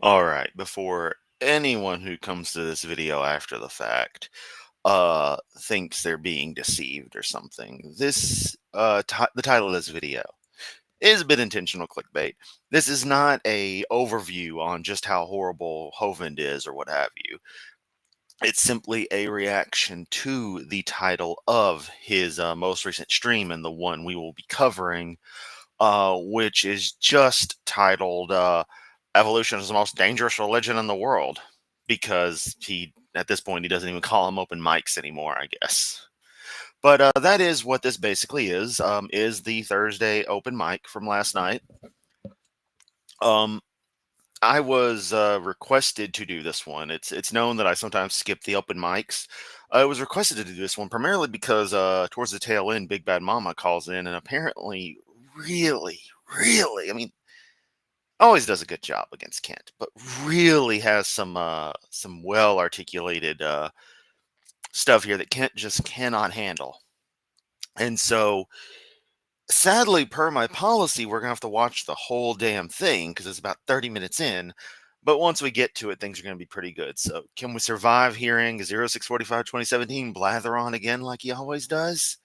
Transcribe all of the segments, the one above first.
Alright, before anyone who comes to this video after the fact, thinks they're being deceived or something, the title of this video is a bit intentional clickbait. This is not a overview on just how horrible Hovind is or what have you. It's simply a reaction to the title of his most recent stream and the one we will be covering, which is just titled Evolution is the Most Dangerous Religion in the World. Because at this point, he doesn't even call them open mics anymore, I guess. But that is what this basically is the Thursday open mic from last night. I was requested to do this one. It's known that I sometimes skip the open mics. I was requested to do this one primarily because towards the tail end, Big Bad Mama calls in and apparently really, I mean, always does a good job against Kent, but really has some well articulated stuff here that Kent just cannot handle. And so, sadly, per my policy, we're gonna have to watch the whole damn thing because it's about 30 minutes in. But once we get to it, things are gonna be pretty good. So, can we survive hearing 0645 2017 blather on again like he always does?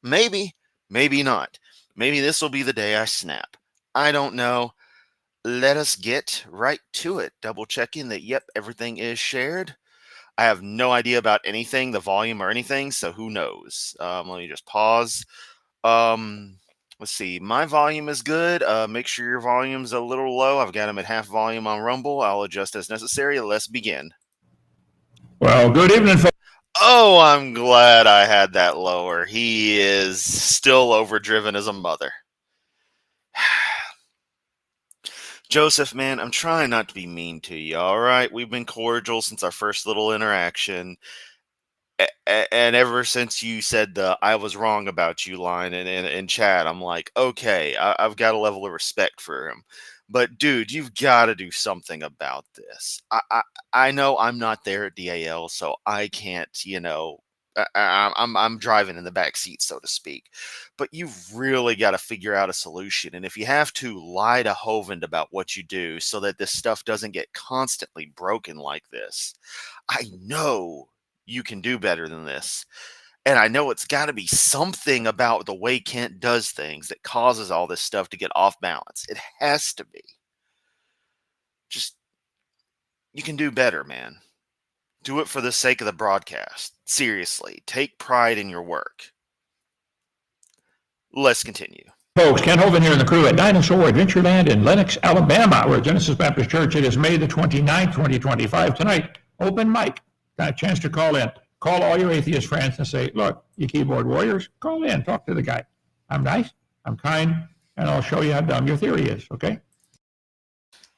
Maybe, maybe not. Maybe this will be the day I snap. I don't know. Let us get right to it. Double checking that, yep, everything is shared. I have no idea about anything, the volume or anything, so who knows? Let me just pause. Let's see. My volume is good. Make sure your volume's a little low. I've got them at half volume on Rumble. I'll adjust as necessary. Let's begin. Well, good evening, folks. Oh, I'm glad I had that lower. He is still overdriven as a mother. Joseph, man, I'm trying not to be mean to you, all right? We've been cordial since our first little interaction. And ever since you said the "I was wrong about you" line in chat, I'm like, okay, I've got a level of respect for him. But dude, you've got to do something about this. I know I'm not there at DAL, so I can't, I'm driving in the back seat, so to speak. But you've really got to figure out a solution. And if you have to, lie to Hovind about what you do so that this stuff doesn't get constantly broken like this. I know you can do better than this. And I know it's got to be something about the way Kent does things that causes all this stuff to get off balance. It has to be. Just, you can do better, man. Do it for the sake of the broadcast. Seriously, take pride in your work. Let's continue. Folks, Ken Hovind here in the crew at Dinosaur Adventureland in Lenox, Alabama. We're at Genesis Baptist Church. It is May the 29th, 2025. Tonight, open mic. Got a chance to call in. Call all your atheist friends and say, look, you keyboard warriors, call in, talk to the guy. I'm nice, I'm kind, and I'll show you how dumb your theory is, okay?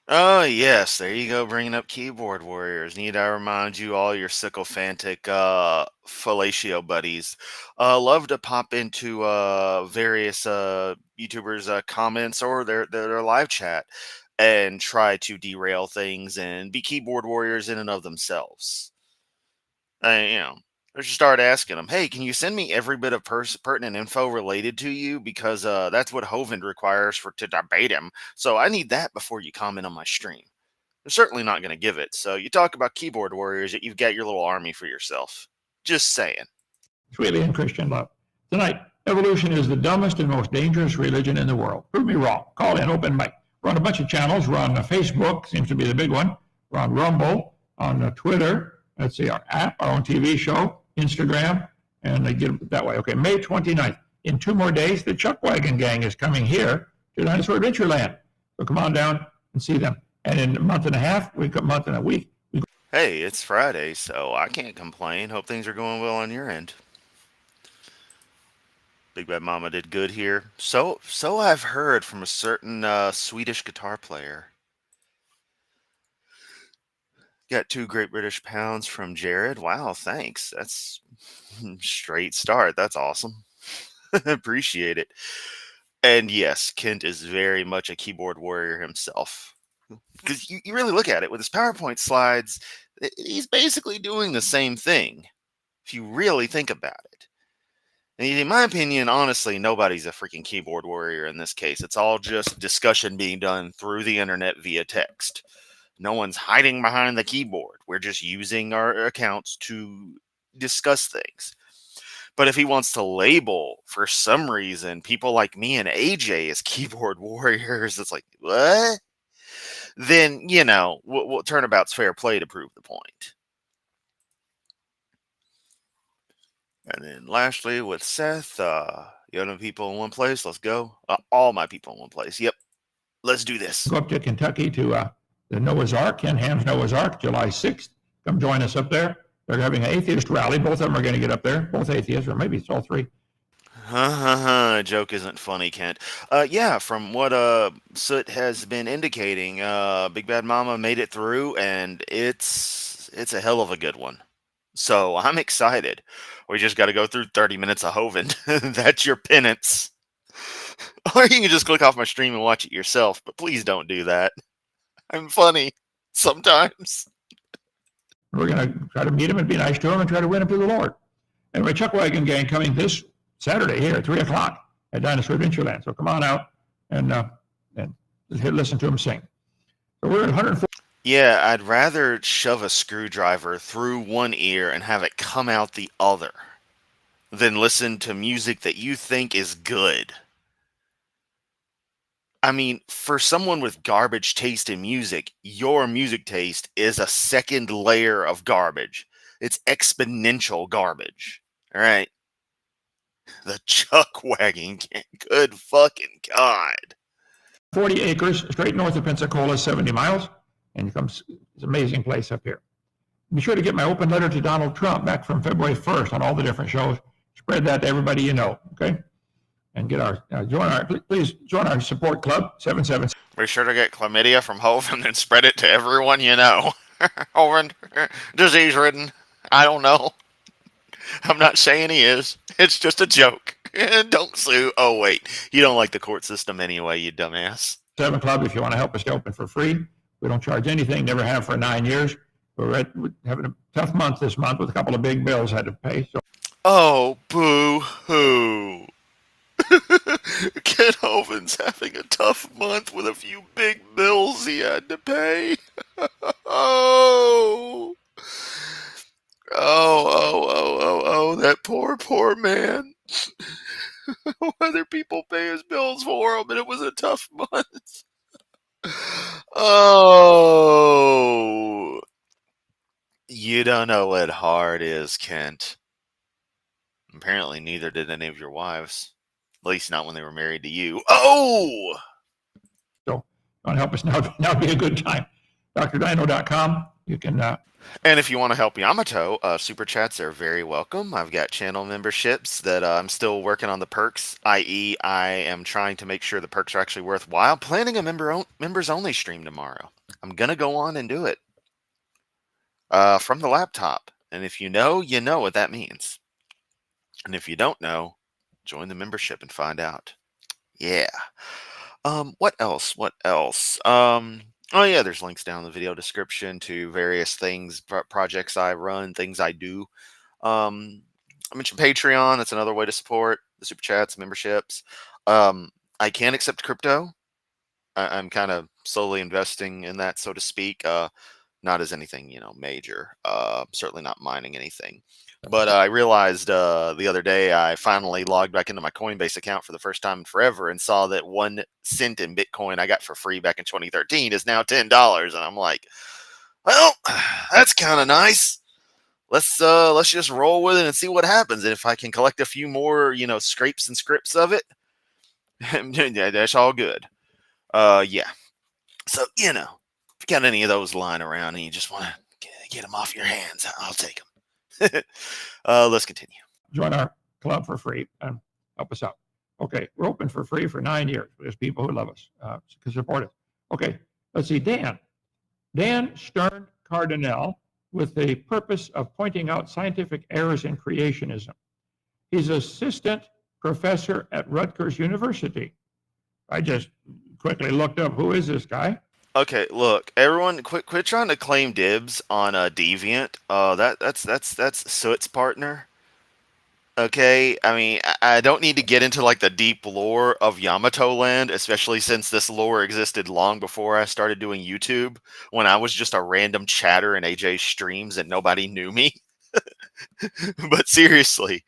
Oh, yes, there you go, bringing up keyboard warriors. Need I remind you, all your sycophantic fellatio buddies love to pop into various YouTubers' comments or their live chat and try to derail things and be keyboard warriors in and of themselves. Or just start asking them, hey, can you send me every bit of pertinent info related to you? Because that's what Hovind requires to debate him. So I need that before you comment on my stream. They're certainly not going to give it. So you talk about keyboard warriors, that you've got your little army for yourself. Just saying. It's really in Christian love. Tonight, evolution is the dumbest and most dangerous religion in the world. Prove me wrong. Call in, open mic. We're on a bunch of channels. We're on Facebook, seems to be the big one. We're on Rumble, on Twitter. Let's see, our app, our own TV show, Instagram, and they get it that way. Okay, May 29th. In 2 more days, the Chuck Wagon Gang is coming here to Dinosaur Adventureland. So come on down and see them. And in a month and a half, month and a week. Hey, it's Friday, so I can't complain. Hope things are going well on your end. Big Bad Mama did good here. So I've heard from a certain Swedish guitar player. Got 2 Great British Pounds from Jared. Wow, thanks. That's straight start. That's awesome. Appreciate it. And yes, Kent is very much a keyboard warrior himself. Because you really look at it with his PowerPoint slides, he's basically doing the same thing, if you really think about it. And in my opinion, honestly, nobody's a freaking keyboard warrior in this case. It's all just discussion being done through the internet via text. No one's hiding behind the keyboard. We're just using our accounts to discuss things. But if he wants to label, for some reason, people like me and AJ as keyboard warriors, it's like, what? Then, turnabout's fair play to prove the point. And then lastly, with Seth, young people in one place, let's go. All my people in one place. Yep, let's do this. Go up to Kentucky to the Noah's Ark, Ken Ham's Noah's Ark, July 6th. Come join us up there. They're having an atheist rally. Both of them are going to get up there, both atheists, or maybe it's all three. Joke isn't funny, Kent. Yeah, from what Soot has been indicating, Big Bad Mama made it through, and it's a hell of a good one. So I'm excited. We just got to go through 30 minutes of Hovind. That's your penance. Or you can just click off my stream and watch it yourself, but please don't do that. I'm funny sometimes. We're going to try to meet him and be nice to him and try to win him to the Lord. Anyway, Chuck Wagon Gang coming this Saturday here at 3 o'clock at Dinosaur Adventureland. So come on out and listen to him sing. So we're at 104. Yeah, I'd rather shove a screwdriver through one ear and have it come out the other than listen to music that you think is good. I mean, for someone with garbage taste in music, your music taste is a second layer of garbage. It's exponential garbage. All right? The Chuck Wagon Gang. Good fucking God. 40 acres, straight north of Pensacola, 70 miles. And it's an amazing place up here. Be sure to get my open letter to Donald Trump back from February 1st on all the different shows. Spread that to everybody you know, okay? And get please join our support club, 77. Be sure to get chlamydia from Hovind and spread it to everyone you know. Hovind, disease-ridden. I don't know. I'm not saying he is. It's just a joke. Don't sue. Oh, wait. You don't like the court system anyway, you dumbass. 7 Club, if you want to help us stay open for free. We don't charge anything, never have for 9 years. We're having a tough month this month with a couple of big bills I had to pay. So. Oh, boo-hoo. Ken Hovind's having a tough month with a few big bills he had to pay. Oh, that poor man. Whether people pay his bills for him, and it was a tough month. Oh, you don't know what hard is, Kent. Apparently neither did any of your wives. At least not when they were married to you. Oh! So, want to help us now? Now would be a good time. DrDino.com. You can. And if you want to help Yamato, super chats are very welcome. I've got channel memberships that I'm still working on the perks, i.e. I am trying to make sure the perks are actually worthwhile. Planning a members-only stream tomorrow. I'm going to go on and do it from the laptop. And if you know what that means. And if you don't know, join the membership and find out. Yeah. What else? Oh yeah, there's links down in the video description to various things, projects I run, things I do. I mentioned Patreon. That's another way to support the super chats, memberships. I can accept crypto. I'm kind of slowly investing in that, so to speak. Not as anything, major. Certainly not mining anything. But I realized the other day I finally logged back into my Coinbase account for the first time in forever and saw that 1 cent in Bitcoin I got for free back in 2013 is now $10. And I'm like, well, that's kind of nice. Let's just roll with it and see what happens. And if I can collect a few more, scrapes and scripts of it, that's all good. Yeah. So, if you got any of those lying around and you just want to get them off your hands, I'll take them. Let's continue. Join our club for free and help us out. Okay, we're open for free for 9 years. There's people who love us, can support us. Okay, let's see. Dan Stern Cardinal, with the purpose of pointing out scientific errors in creationism. He's assistant professor at Rutgers University. I just quickly looked up, who is this guy? Okay, look, everyone, quit trying to claim dibs on Deviant. That's Soot's partner. Okay, I mean, I don't need to get into like the deep lore of Yamato land, especially since this lore existed long before I started doing YouTube, when I was just a random chatter in AJ's streams and nobody knew me. But seriously,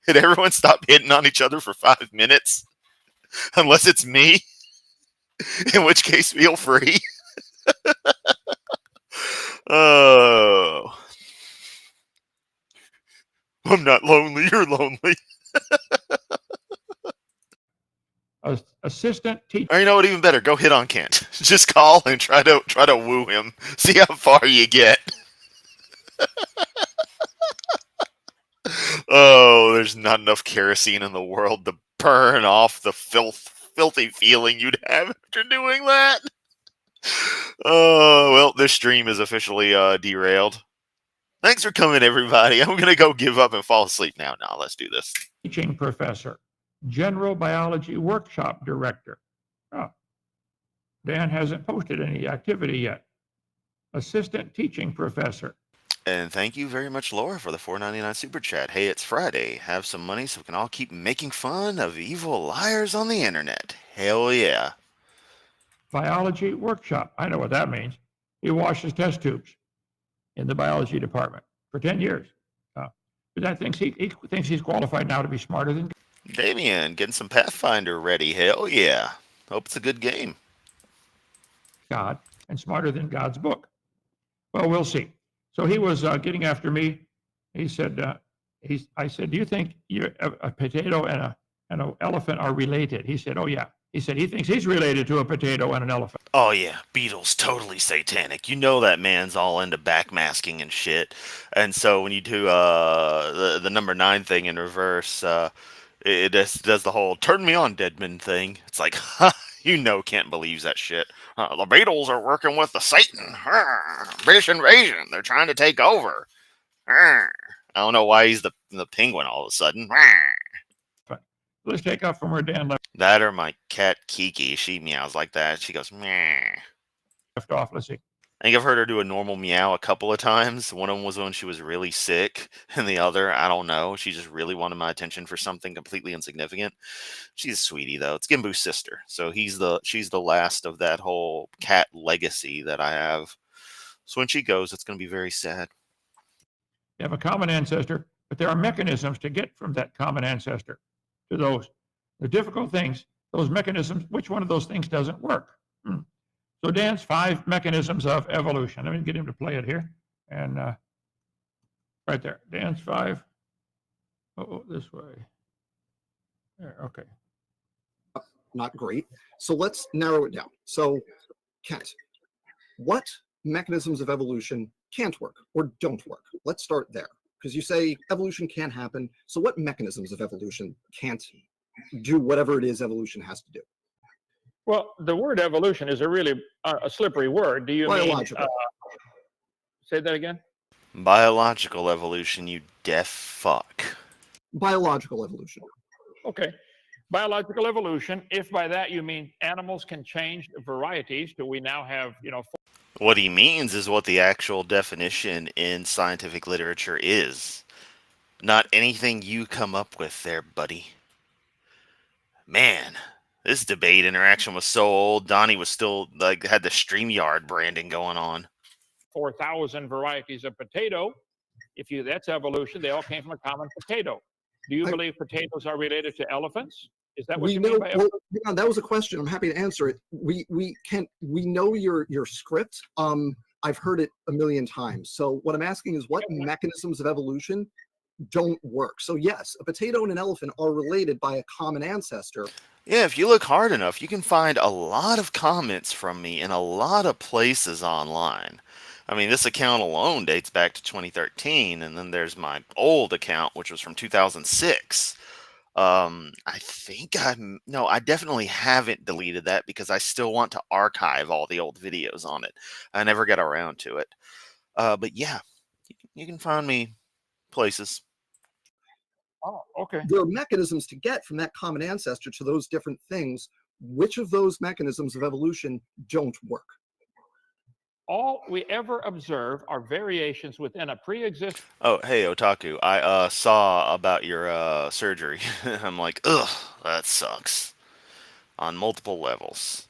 did everyone stop hitting on each other for 5 minutes? Unless it's me, in which case, feel free. Oh, I'm not lonely. You're lonely. Assistant teacher. Or you know what? Even better, go hit on Kent. Just call and try to woo him. See how far you get. Oh, there's not enough kerosene in the world to burn off the filthy feeling you'd have after doing that. Oh, well, this stream is officially derailed. Thanks for coming, everybody. I'm gonna go give up and fall asleep now. Now, let's do this. Teaching professor, general biology workshop director. Oh, Dan hasn't posted any activity yet. Assistant teaching professor. And thank you very much, Laura, for the $4.99 super chat. Hey, it's Friday. Have some money so we can all keep making fun of evil liars on the internet. Hell yeah. Biology workshop. I know what that means. He washes test tubes in the biology department for 10 years. But I think he thinks he's qualified now to be smarter than Damien, getting some Pathfinder ready. Hell yeah. Hope it's a good game. God and smarter than God's book. Well, we'll see. So he was getting after me. He said, I said, do you think a potato and an elephant are related? He said, oh, yeah. He said he thinks he's related to a potato and an elephant. Oh yeah, Beatles totally satanic. You know that man's all into backmasking and shit. And so when you do the number 9 thing in reverse, it just does the whole "turn me on, Deadman" thing. It's like, ha, you know, Kent believes that shit. The Beatles are working with the Satan. British invasion. They're trying to take over. I don't know why he's the penguin all of a sudden. Let's take off from where Dan left That or my cat Kiki. She meows like that. She goes, meh. off. Let's see. I think I've heard her do a normal meow a couple of times. One of them was when she was really sick, and the other, I don't know. She just really wanted my attention for something completely insignificant. She's a sweetie, though. It's Gimbu's sister, so she's the last of that whole cat legacy that I have. So when she goes, it's going to be very sad. You have a common ancestor, but there are mechanisms to get from that common ancestor to those. The difficult things, those mechanisms, which one of those things doesn't work? So Dan's 5 mechanisms of evolution. Let me get him to play it here. And right there, Dan's 5. Oh, this way. There, okay. Not great. So let's narrow it down. So, Kent, what mechanisms of evolution can't work or don't work? Let's start there. Because you say evolution can't happen. So what mechanisms of evolution can't do whatever it is evolution has to do? Well, the word evolution is a really a slippery word. Do you mean? Say that again. Biological evolution, you deaf fuck. Biological evolution. Okay. Biological evolution, if by that you mean animals can change varieties, do we now have, What he means is what the actual definition in scientific literature is. Not anything you come up with there, buddy. Man, this debate interaction was so old. Donnie was still had the StreamYard branding going on. 4,000 varieties of potato. That's evolution. They all came from a common potato. Do you believe potatoes are related to elephants? Is that what you mean by evolution? Well, that was a question. I'm happy to answer it. We know your script. I've heard it a million times. So what I'm asking is what mechanisms of evolution don't work. So yes, a potato and an elephant are related by a common ancestor. Yeah, if you look hard enough, you can find a lot of comments from me in a lot of places online. I mean, this account alone dates back to 2013, and then there's my old account, which was from 2006. I definitely haven't deleted that because I still want to archive all the old videos on it. I never got around to it. But yeah, you can find me places. Oh, okay. There are mechanisms to get from that common ancestor to those different things. Which of those mechanisms of evolution don't work? All we ever observe are variations within a pre-existing. Oh, hey, Otaku. I saw about your surgery. I'm like, ugh, that sucks on multiple levels.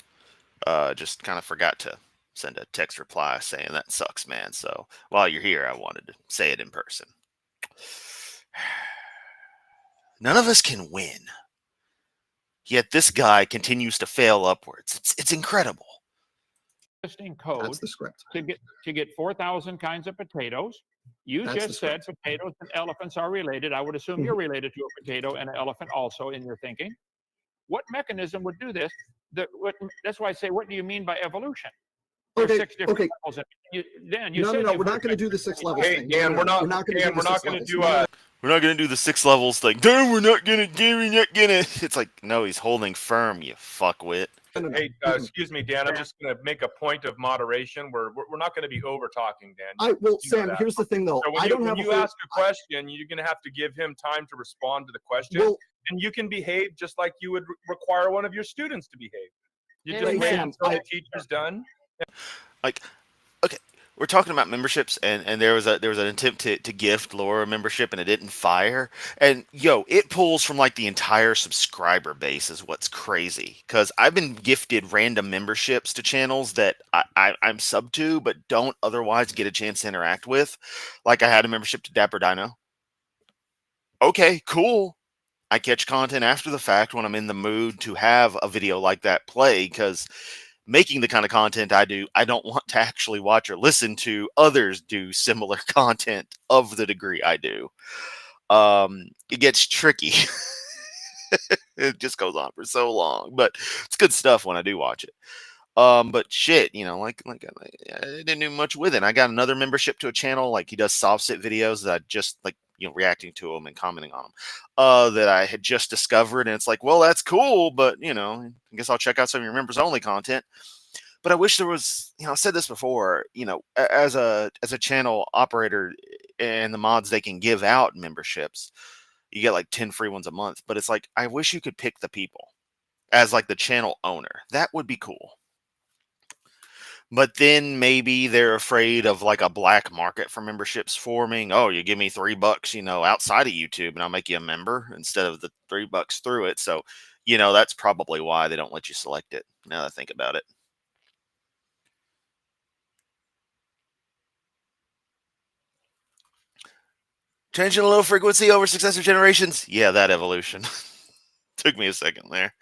Just kind of forgot to send a text reply saying that sucks, man. So while you're here, I wanted to say it in person. None of us can win. Yet this guy continues to fail upwards. It's incredible. Code That's the script. to get 4,000 kinds of potatoes. You That's the just said script. potatoes and elephants are related. I would assume you're related to a potato and an elephant also in your thinking. What mechanism would do this? That's why I say, what do you mean by evolution? There's Okay, 6 different okay. levels. Dan, No, said we're not going to do the 6 levels Hey, thing. Dan, we're not going to do Dan, the we're not 6 going to levels. do No, We're not gonna do the 6 levels thing. Damn, we're not gonna. It's like, no, he's holding firm. You fuckwit. no. Hey, excuse me, Dan. I'm just going to make a point of moderation. We're not going to be over talking, Dan. Well, You know Sam, that. here's the thing, though. So when I you, don't when have you ask a question, you're going to have to give him time to respond to the question, Well, and you can behave just like you would require one of your students to behave. You Hey, just wait Sam, until the teacher's done. Like, okay, we're talking about memberships, and there was an attempt to gift Laura a membership, and it didn't fire. And yo, it pulls from like the entire subscriber base is what's crazy. Because I've been gifted random memberships to channels that I'm sub to, but don't otherwise get a chance to interact with. Like I had a membership to Dapper Dino. Okay, cool. I catch content after the fact when I'm in the mood to have a video like that play, because making the kind of content I do, I don't want to actually watch or listen to others do similar content of the degree I do. It gets tricky. It just goes on for so long, but it's good stuff when I do watch it. But shit, I didn't do much with it. I got another membership to a channel, like he does soft sit videos that I just like, reacting to them and commenting on them, that I had just discovered. And it's like, well, that's cool, but I guess I'll check out some of your members only content. But I wish there was, I said this before, as a channel operator and the mods, they can give out memberships. You get like 10 free ones a month, but it's like, I wish you could pick the people as like the channel owner. That would be cool. But then maybe they're afraid of like a black market for memberships forming. Oh, you give me $3, outside of YouTube, and I'll make you a member instead of the $3 through it. So, that's probably why they don't let you select it. Now that I think about it. Changing a low frequency over successive generations. Yeah, that evolution. Took me a second there.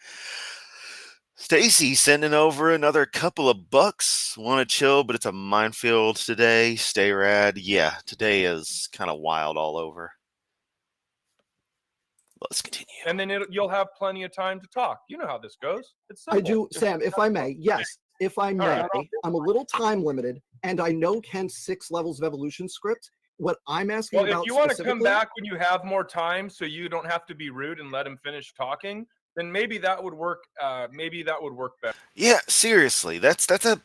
Stacy sending over another couple of bucks. Want to chill, but it's a minefield today. Stay rad. Yeah, today is kind of wild all over. Let's continue. And then you'll have plenty of time to talk. You know how this goes. It's simple. I do, Sam, if I may. Yes, if I may. I'm a little time limited, and I know Ken's 6 levels of evolution script. What I'm asking Well, about if you want to come specifically- back when you have more time, so you don't have to be rude and let him finish talking, then maybe that would work. Maybe that would work better. Yeah, seriously, that's a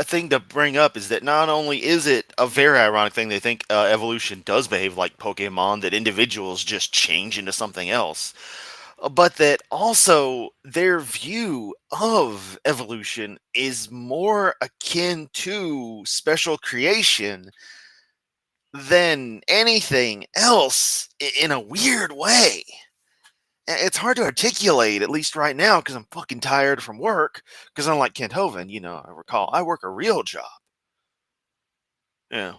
thing to bring up, is that not only is it a very ironic thing they think evolution does behave like Pokemon, that individuals just change into something else, but that also their view of evolution is more akin to special creation than anything else in a weird way. It's hard to articulate, at least right now, because I'm fucking tired from work. Because unlike Kent Hovind, I work a real job. I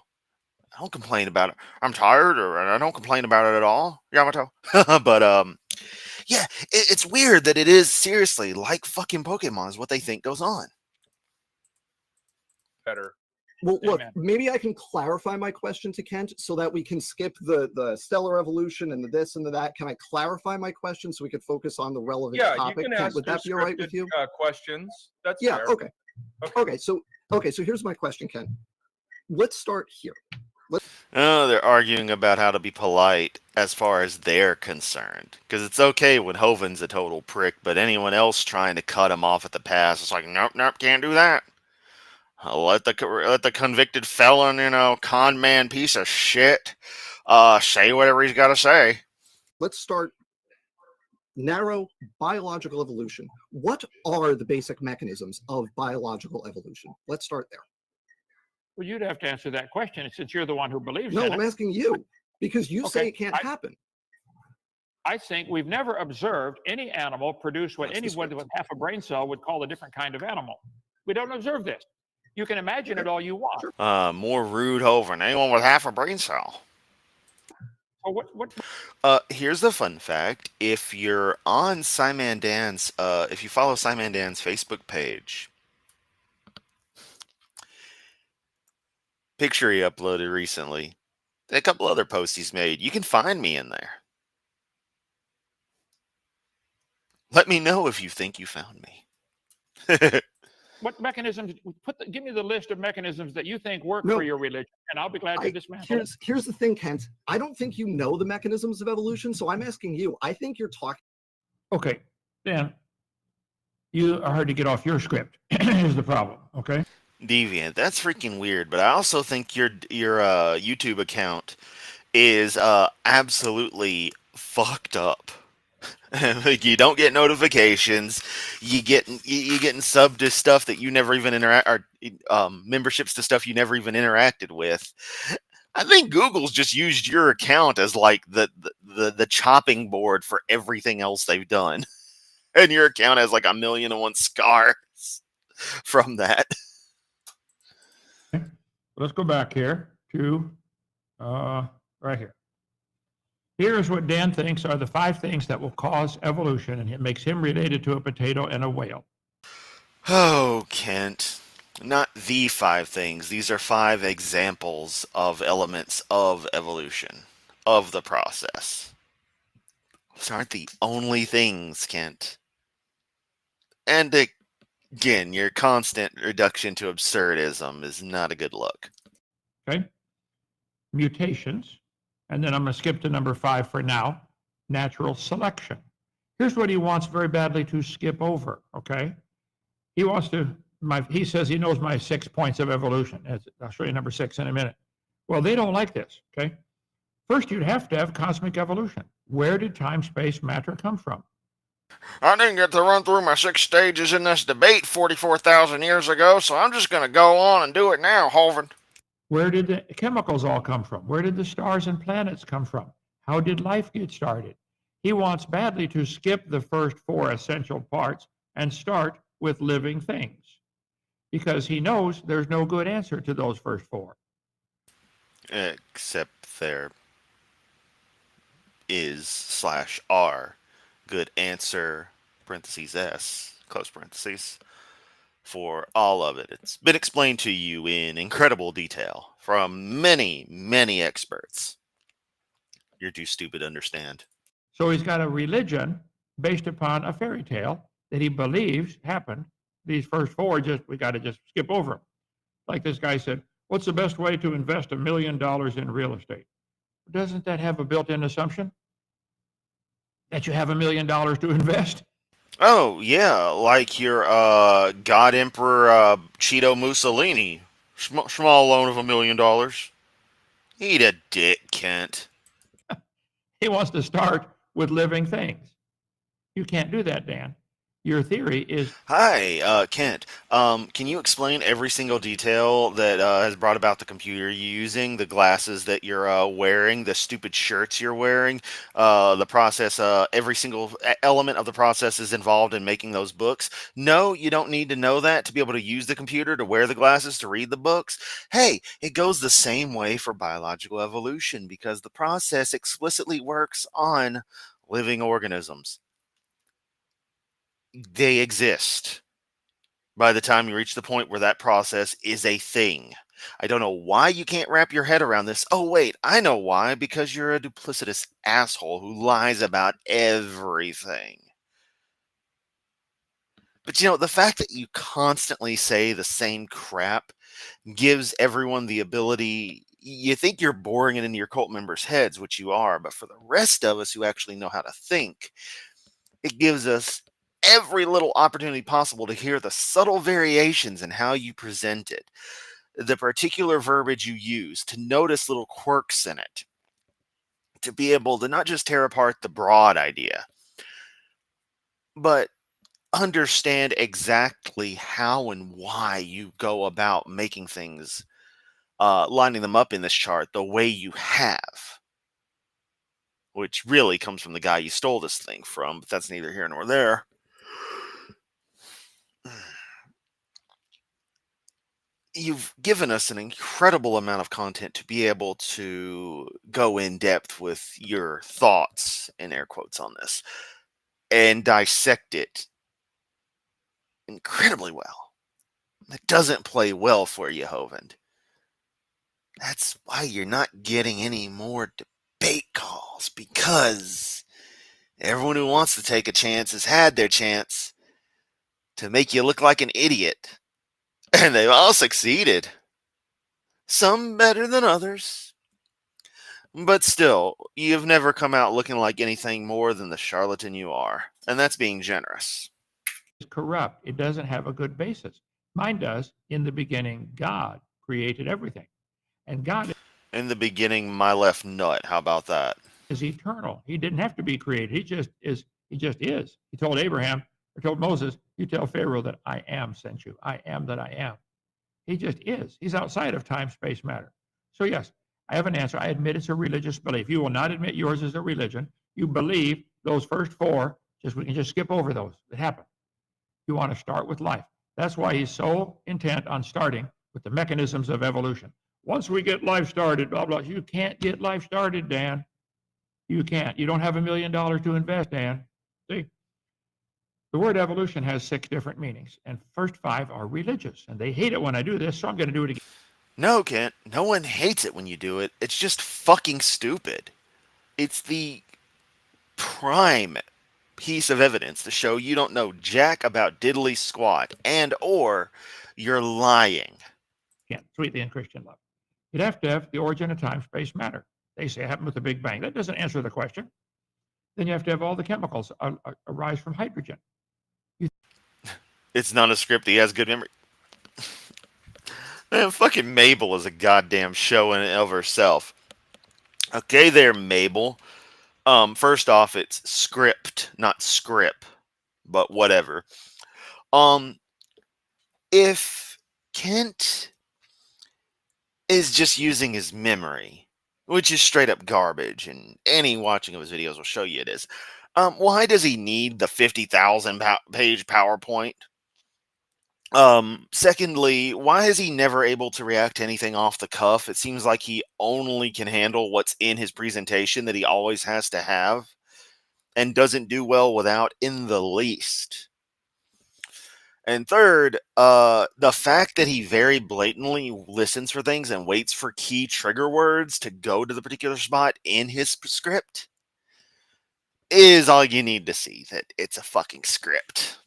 don't complain about it. I'm tired, or I don't complain about it at all, Yamato. But yeah, it's weird that it is seriously like fucking Pokemon is what they think goes on. Better. Well, look, Amen. maybe I can clarify my question to Kent so that we can skip the stellar evolution and the this and the that. Can I clarify my question so we could focus on the relevant Yeah, topic? you can Kent, ask would that be all right with you? questions. That's Yeah, fair. okay. Okay, so here's my question, Kent. Let's start here. Oh, they're arguing about how to be polite as far as they're concerned. Because it's okay when Hovind's a total prick, but anyone else trying to cut him off at the pass, it's like, nope, can't do that. Let the convicted felon, con man piece of shit, say whatever he's got to say. Let's start narrow biological evolution. What are the basic mechanisms of biological evolution? Let's start there. Well, you'd have to answer that question since you're the one who believes No, in I'm it. asking you because you say Okay, it can't happen. I think we've never observed any animal produce what That's the anyone script. with half a brain cell would call a different kind of animal. We don't observe this. You can imagine it Okay, all you want. sure. More rude over than anyone with half a brain cell. So what Here's the fun fact. If you're on Simon Dan's, if you follow Simon Dan's Facebook page, picture he uploaded recently, a couple other posts he's made, you can find me in there. Let me know if you think you found me. what mechanisms give me the list of mechanisms that you think work No. for your religion, and I'll be glad to dismantle them. Here's the thing, Kent. I don't think you know the mechanisms of evolution, so I'm asking you. I think you're talking. Okay, Dan, you are hard to get off your script. Here's the problem, okay? Deviant, that's freaking weird. But I also think your YouTube account is absolutely fucked up. Like, you don't get notifications. You getting subbed to stuff that you never even interact, or memberships to stuff you never even interacted with. I think Google's just used your account as like the chopping board for everything else they've done, and your account has like 1,000,001 scars from that. Let's go back here to right here. Here's what Dan thinks are the 5 things that will cause evolution, and it makes him related to a potato and a whale. Oh, Kent. Not the 5 things. These are 5 examples of elements of evolution, of the process. Those aren't the only things, Kent. And again, your constant reduction to absurdism is not a good look. Okay? Mutations. And then I'm going to skip to number 5 for now, natural selection. Here's what he wants very badly to skip over, okay? He wants to, he says he knows my 6 points of evolution. I'll show you number 6 in a minute. Well, they don't like this, okay? First, you'd have to have cosmic evolution. Where did time, space, matter come from? I didn't get to run through my 6 stages in this debate 44,000 years ago, so I'm just going to go on and do it now, Hovind. Where did the chemicals all come from? Where did the stars and planets come from? How did life get started? He wants badly to skip the first 4 essential parts and start with living things because he knows there's no good answer to those first 4. Except there is / are good answer, parentheses S, close parentheses, for all of it. It's been explained to you in incredible detail from many, many experts. You're too stupid to understand. So he's got a religion based upon a fairy tale that he believes happened. These first 4, we got to just skip over them. Like this guy said, what's the best way to invest $1 million in real estate? Doesn't that have a built-in assumption that you have $1 million to invest? Oh, yeah, like your God Emperor Cheeto Mussolini. Small loan of $1 million. Eat a dick, Kent. He wants to start with living things. You can't do that, Dan. Your theory is... Hi, Kent. Can you explain every single detail that has brought about the computer you're using, the glasses that you're wearing, the stupid shirts you're wearing, the process, every single element of the process is involved in making those books? No, you don't need to know that to be able to use the computer, to wear the glasses, to read the books. Hey, it goes the same way for biological evolution because the process explicitly works on living organisms. They exist by the time you reach the point where that process is a thing. I don't know why you can't wrap your head around this. Oh, wait, I know why. Because you're a duplicitous asshole who lies about everything. But the fact that you constantly say the same crap gives everyone the ability. You think you're boring it into your cult members' heads, which you are, but for the rest of us who actually know how to think, it gives us every little opportunity possible to hear the subtle variations in how you present it, the particular verbiage you use, to notice little quirks in it, to be able to not just tear apart the broad idea, but understand exactly how and why you go about making things lining them up in this chart the way you have, which really comes from the guy you stole this thing from, but that's neither here nor there. You've given us an incredible amount of content to be able to go in depth with your thoughts, in air quotes, on this and dissect it incredibly well. It doesn't play well for you, Hovind. That's why you're not getting any more debate calls, because everyone who wants to take a chance has had their chance to make you look like an idiot. And they've all succeeded. Some better than others. But still, you've never come out looking like anything more than the charlatan you are. And that's being generous. It's corrupt. It doesn't have a good basis. Mine does. In the beginning, God created everything. And God In the beginning, my left nut. How about that? is eternal. He didn't have to be created. He just is. He just is. He told Abraham, or told Moses, you tell Pharaoh that I am sent you. I am that I am. He just is. He's outside of time, space, matter. So yes, I have an answer. I admit it's a religious belief. You will not admit yours is a religion. You believe those first four, we can just skip over those. It happened. You want to start with life. That's why he's so intent on starting with the mechanisms of evolution. Once we get life started, blah, blah, you can't get life started, Dan. You can't. You don't have $1 million to invest, Dan. See? The word evolution has 6 different meanings, and first 5 are religious, and they hate it when I do this, so I'm going to do it again. No, Kent. No one hates it when you do it. It's just fucking stupid. It's the prime piece of evidence to show you don't know jack about diddly squat, and or you're lying. Can't. Sweetly in Christian love. You'd have to have the origin of time, space, matter. They say it happened with the Big Bang. That doesn't answer the question. Then you have to have all the chemicals arise from hydrogen. It's not a script. He has good memory. Man, fucking Mabel is a goddamn show in and of herself. Okay there, Mabel. First off, it's script, not script, but whatever. If Kent is just using his memory, which is straight up garbage, and any watching of his videos will show you it is, why does he need the 50,000 page PowerPoint? Secondly, why is he never able to react to anything off the cuff? It seems like he only can handle what's in his presentation that he always has to have, and doesn't do well without in the least. And third, the fact that he very blatantly listens for things and waits for key trigger words to go to the particular spot in his script is all you need to see that it's a fucking script.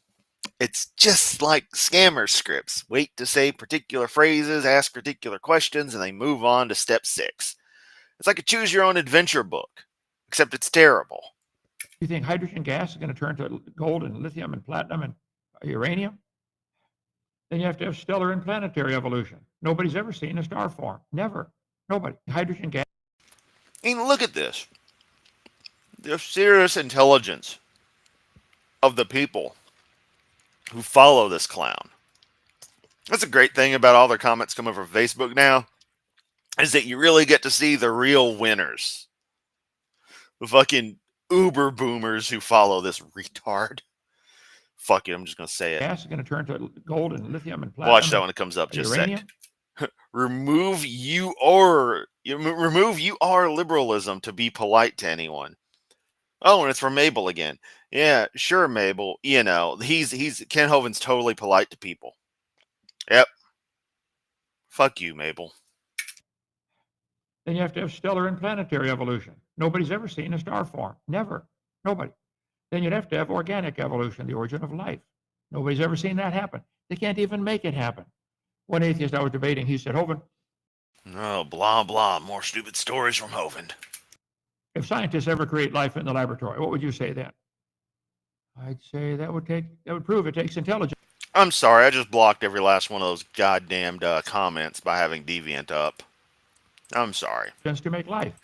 It's just like scammer scripts. Wait to say particular phrases, ask particular questions, and they move on to step 6. It's like a choose your own adventure book, except it's terrible. You think hydrogen gas is going to turn to gold and lithium and platinum and uranium? Then you have to have stellar and planetary evolution. Nobody's ever seen a star form. Never. Nobody. Hydrogen gas. I mean, look at this. The serious intelligence of the people who follow this clown. That's a great thing about all their comments coming from Facebook now, is that you really get to see the real winners. The fucking uber boomers who follow this retard. Fuck it, I'm just going to say it. Gas is going to turn to gold and lithium and platinum. Watch that when it comes up. Just a sec. Remove you are liberalism to be polite to anyone. Oh, and it's from Mabel again. Yeah, sure, Mabel. You know, he's Ken Hovind's totally polite to people. Yep. Fuck you, Mabel. Then you have to have stellar and planetary evolution. Nobody's ever seen a star form. Never. Nobody. Then you'd have to have organic evolution, the origin of life. Nobody's ever seen that happen. They can't even make it happen. One atheist I was debating, he said, Hovind. Oh, blah, blah. More stupid stories from Hovind. If scientists ever create life in the laboratory, what would you say then? I'd say that would prove it takes intelligence. I'm sorry, I just blocked every last one of those goddamned comments by having Deviant up. I'm sorry. To make life,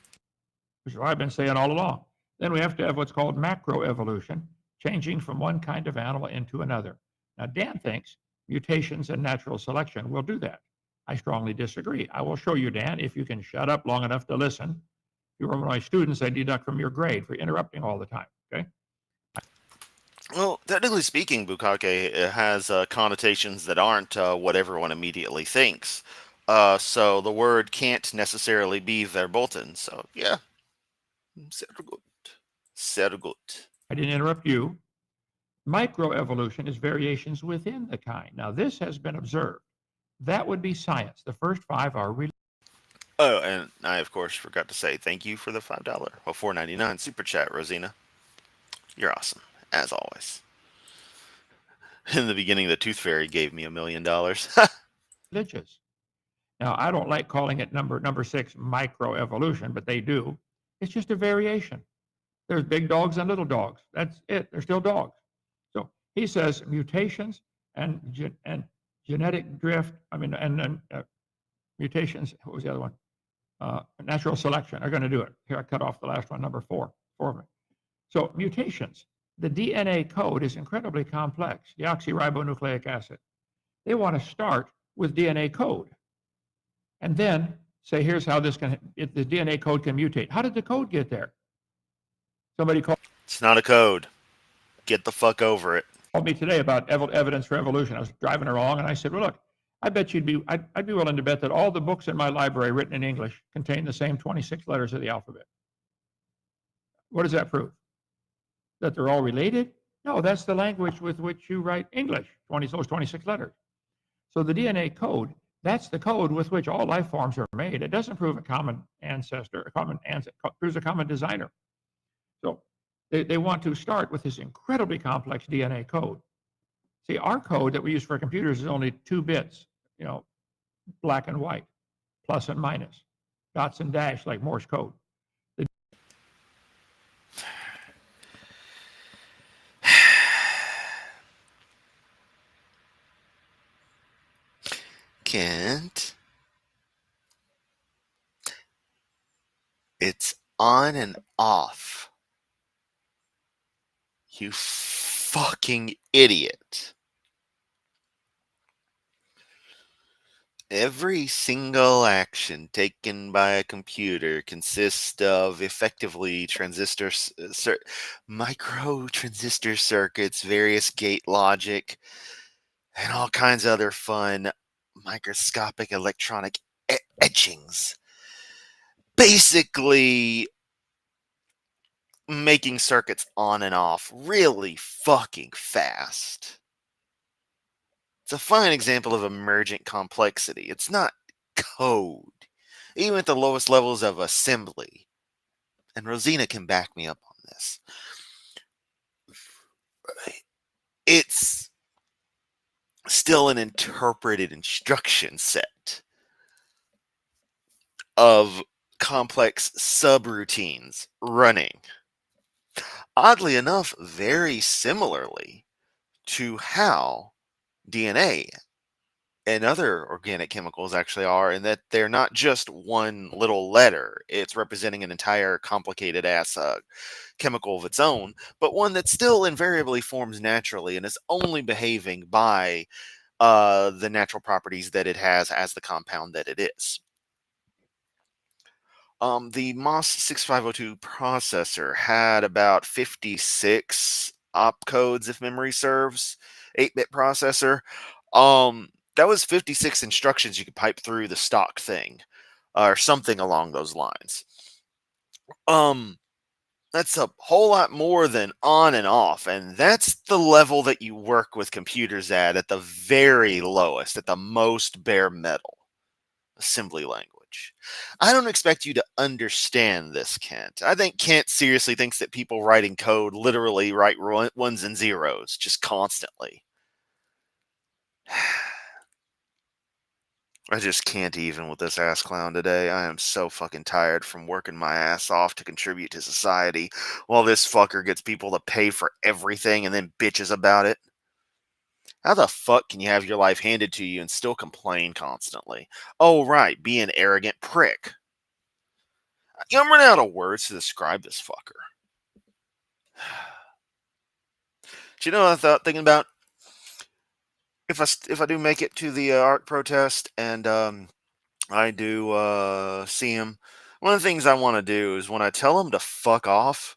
which is what I've been saying all along. Then we have to have what's called macroevolution, changing from one kind of animal into another. Now, Dan thinks mutations and natural selection will do that. I strongly disagree. I will show you, Dan, if you can shut up long enough to listen. If you were one of my students, I deduct from your grade for interrupting all the time. Okay. Well, technically speaking, Bukake has connotations that aren't what everyone immediately thinks. So the word can't necessarily be verboten. So yeah, sehr gut. Sehr gut. I didn't interrupt you. Microevolution is variations within the kind. Now, this has been observed. That would be science. The first 5 are Oh, and I of course forgot to say thank you for the $5 or $4.99 super chat, Rosina. You're awesome, as always. In the beginning, the Tooth Fairy gave me $1 million. religious. Now, I don't like calling it number 6 microevolution, but they do. It's just a variation. There's big dogs and little dogs. That's it. They're still dogs. So he says mutations and genetic drift. I mean, and mutations. What was the other one? Natural selection are going to do it. Here, I cut off the last one, number 4. 4 of them. So mutations. The DNA code is incredibly complex. Deoxyribonucleic acid. They want to start with DNA code, and then say, here's how this can. If the DNA code can mutate. How did the code get there? Somebody called It's not a code. Get the fuck over it. me today about evidence for evolution. I was driving along, and I said, well, look, I bet I'd be willing to bet that all the books in my library written in English contain the same 26 letters of the alphabet. What does that prove? That they're all related? No, that's the language with which you write English, those 26 letters. So the DNA code, that's the code with which all life forms are made. It doesn't prove a common ancestor, proves a common designer. So they want to start with this incredibly complex DNA code. See, our code that we use for computers is only 2 bits, black and white, plus and minus, dots and dash like Morse code. Kent, it's on and off. You fucking idiot. Every single action taken by a computer consists of effectively micro transistor circuits, various gate logic, and all kinds of other fun microscopic electronic etchings. Basically, making circuits on and off really fucking fast. It's a fine example of emergent complexity. It's not code, even at the lowest levels of assembly. And Rosina can back me up on this. It's still an interpreted instruction set of complex subroutines running. Oddly enough, very similarly to how DNA and other organic chemicals actually are, in that they're not just one little letter. It's representing an entire complicated ass chemical of its own, but one that still invariably forms naturally and is only behaving by the natural properties that it has as the compound that it is. The MOS 6502 processor had about 56 opcodes, if memory serves, 8-bit processor. That was 56 instructions you could pipe through the stock thing, or something along those lines. That's a whole lot more than on and off, and that's the level that you work with computers at the very lowest, at the most bare metal assembly language. I don't expect you to understand this, Kent. I think Kent seriously thinks that people writing code literally write ones and zeros just constantly. I just can't even with this ass clown today. I am so fucking tired from working my ass off to contribute to society while this fucker gets people to pay for everything and then bitches about it. How the fuck can you have your life handed to you and still complain constantly? Oh, right, be an arrogant prick. I'm running out of words to describe this fucker. Do you know what I thought thinking about? if I do make it to the art protest and I do see him, one of the things I want to do is when I tell him to fuck off,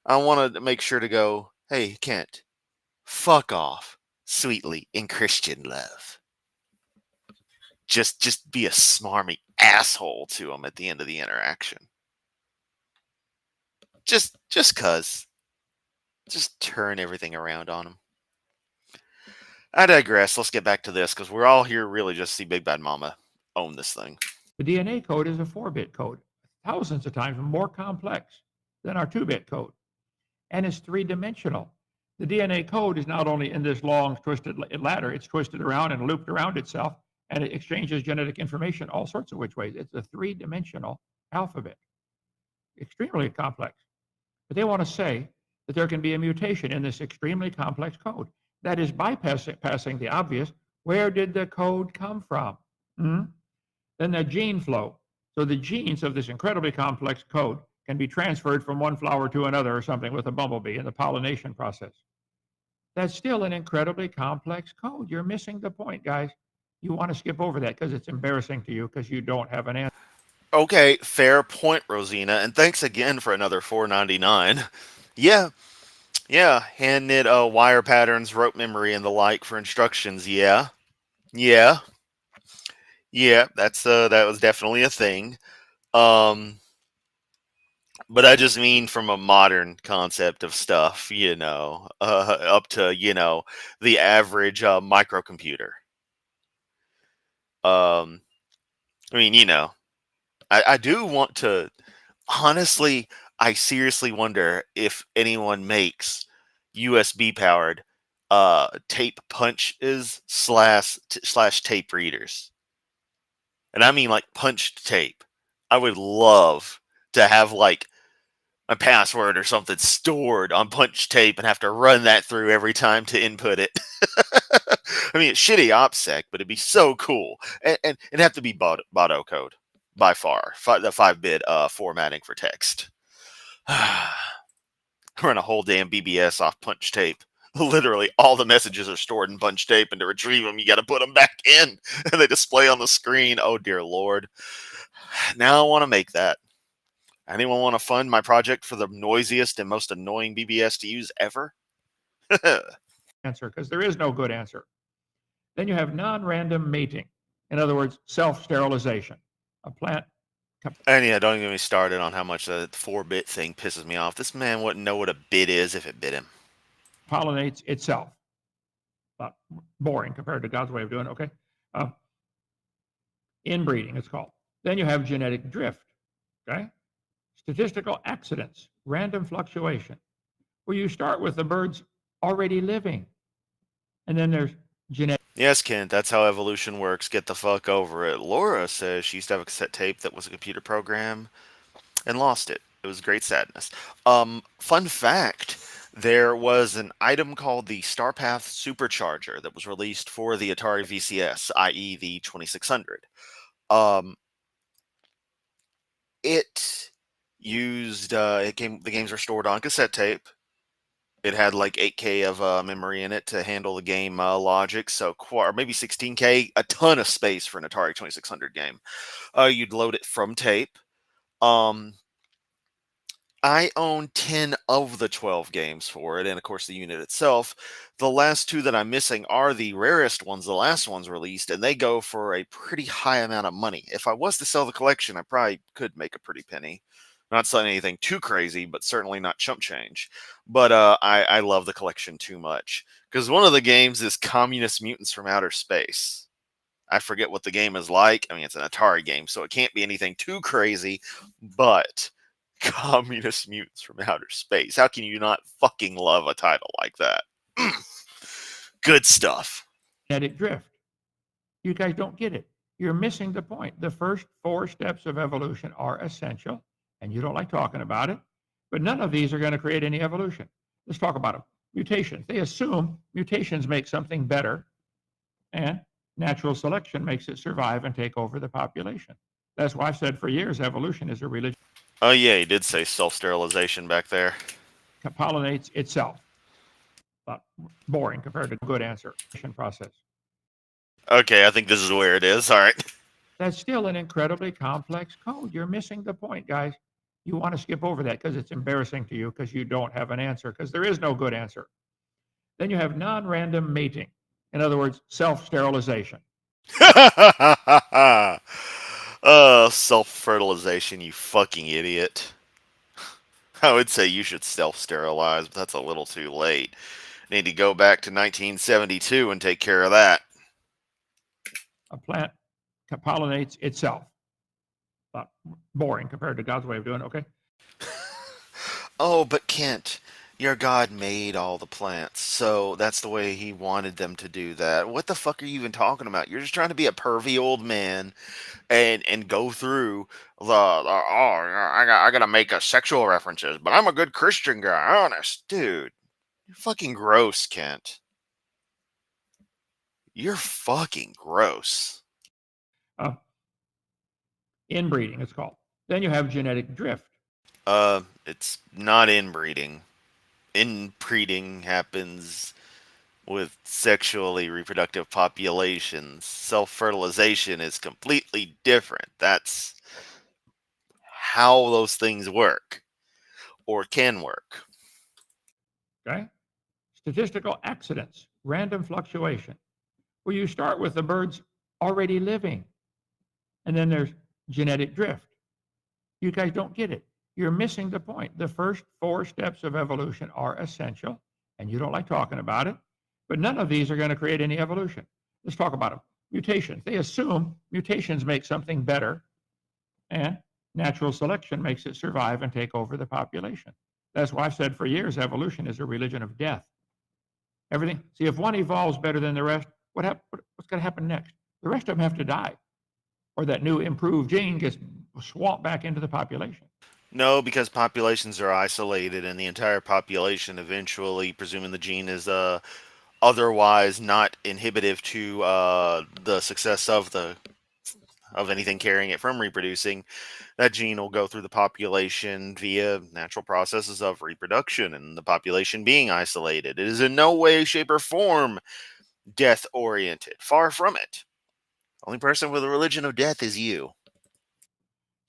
I want to make sure to go, hey Kent, fuck off, sweetly in Christian love. Just be a smarmy asshole to him at the end of the interaction. Just cuz. Just turn everything around on him. I digress. Let's get back to this because we're all here really just to see Big Bad Mama own this thing. The DNA code is a 4-bit code, thousands of times more complex than our 2-bit code. And it's 3-dimensional. The DNA code is not only in this long twisted ladder, it's twisted around and looped around itself, and it exchanges genetic information all sorts of which ways. It's a 3-dimensional alphabet, extremely complex. But they want to say that there can be a mutation in this extremely complex code. That is bypassing the obvious. Where did the code come from? Then the gene flow. So the genes of this incredibly complex code can be transferred from one flower to another or something with a bumblebee in the pollination process. That's still an incredibly complex code. You're missing the point, guys. You want to skip over that because it's embarrassing to you because you don't have an answer. Okay, fair point, Rosina, and thanks again for another $4.99. Yeah, hand knit wire patterns, rope memory, and the like for instructions. Yeah. That's that was definitely a thing. But I just mean from a modern concept of stuff, up to the average microcomputer. I mean, I do want to. Honestly, I seriously wonder if anyone makes USB powered tape punches slash tape readers. And I mean like punched tape. I would love to have like a password or something stored on punch tape and have to run that through every time to input it. I mean, it's shitty OPSEC, but it'd be so cool. And it'd have to be Botto code by far. The 5-bit formatting for text. Run a whole damn BBS off punch tape. Literally, all the messages are stored in punch tape, and to retrieve them, you got to put them back in, and they display on the screen. Oh, dear Lord. Now I want to make that. Anyone want to fund my project for the noisiest and most annoying BBS to use ever? Answer, because there is no good answer. Then you have non-random mating. In other words, self-sterilization. A plant. And yeah, don't even get me started on how much the 4-bit thing pisses me off. This man wouldn't know what a bit is if it bit him. Pollinates itself. But boring compared to God's way of doing it, okay? Inbreeding, it's called. Then you have genetic drift, okay? Statistical accidents, random fluctuation, where you start with the birds already living. And then there's genetic. Yes, Kent, that's how evolution works. Get the fuck over it. Laura says she used to have a cassette tape that was a computer program and lost it. It was great sadness. Fun fact, there was an item called the Starpath Supercharger that was released for the Atari VCS, i.e. the 2600. It used, the games were stored on cassette tape. It had like 8K of memory in it to handle the game logic, so or maybe 16K, a ton of space for an Atari 2600 game. You'd load it from tape. I own 10 of the 12 games for it, and of course the unit itself. The last 2 that I'm missing are the rarest ones, the last ones released, and they go for a pretty high amount of money. If I was to sell the collection, I probably could make a pretty penny. Not selling anything too crazy, but certainly not chump change. But I love the collection too much. Because one of the games is Communist Mutants from Outer Space. I forget what the game is like. I mean, it's an Atari game, so it can't be anything too crazy, but Communist Mutants from Outer Space. How can you not fucking love a title like that? Good stuff. Genetic drift. You guys don't get it. You're missing the point. The first 4 steps of evolution are essential, and you don't like talking about it, but none of these are going to create any evolution. Let's talk about them. Mutations. They assume mutations make something better, and natural selection makes it survive and take over the population. That's why I've said for years evolution is a religion. Oh, yeah, he did say self-sterilization back there. Pollinates itself. But boring compared to good answer process. Okay, I think this is where it is. All right. That's still an incredibly complex code. You're missing the point, guys. You want to skip over that because it's embarrassing to you because you don't have an answer because there is no good answer. Then you have non-random mating. In other words, self-sterilization. Self-fertilization, you fucking idiot. I would say you should self-sterilize, but that's a little too late. Need to go back to 1972 and take care of that. A plant pollinates itself. But boring compared to God's way of doing it, okay? Oh, but Kent, your God made all the plants, so that's the way he wanted them to do that. What the fuck are you even talking about? You're just trying to be a pervy old man and go through I gotta make a sexual references, but I'm a good Christian guy, honest. Dude, you're fucking gross, Kent. You're fucking gross. Inbreeding, it's called. Then you have genetic drift. It's not inbreeding. Inbreeding happens with sexually reproductive populations. Self-fertilization is completely different. That's how those things work or can work. Okay? Statistical accidents, random fluctuation, where you start with the birds already living. And then there's genetic drift. You guys don't get it. You're missing the point. The first 4 steps of evolution are essential, and you don't like talking about it, but none of these are going to create any evolution. Let's talk about them. Mutations. They assume mutations make something better, and natural selection makes it survive and take over the population. That's why I've said for years evolution is a religion of death. Everything. See, if one evolves better than the rest, what's going to happen next? The rest of them have to die, or that new improved gene gets swamped back into the population. No, because populations are isolated, and the entire population eventually, presuming the gene is otherwise not inhibitive to the success of anything carrying it from reproducing, that gene will go through the population via natural processes of reproduction, and the population being isolated. It is in no way, shape, or form death oriented. Far from it. The only person with a religion of death is you.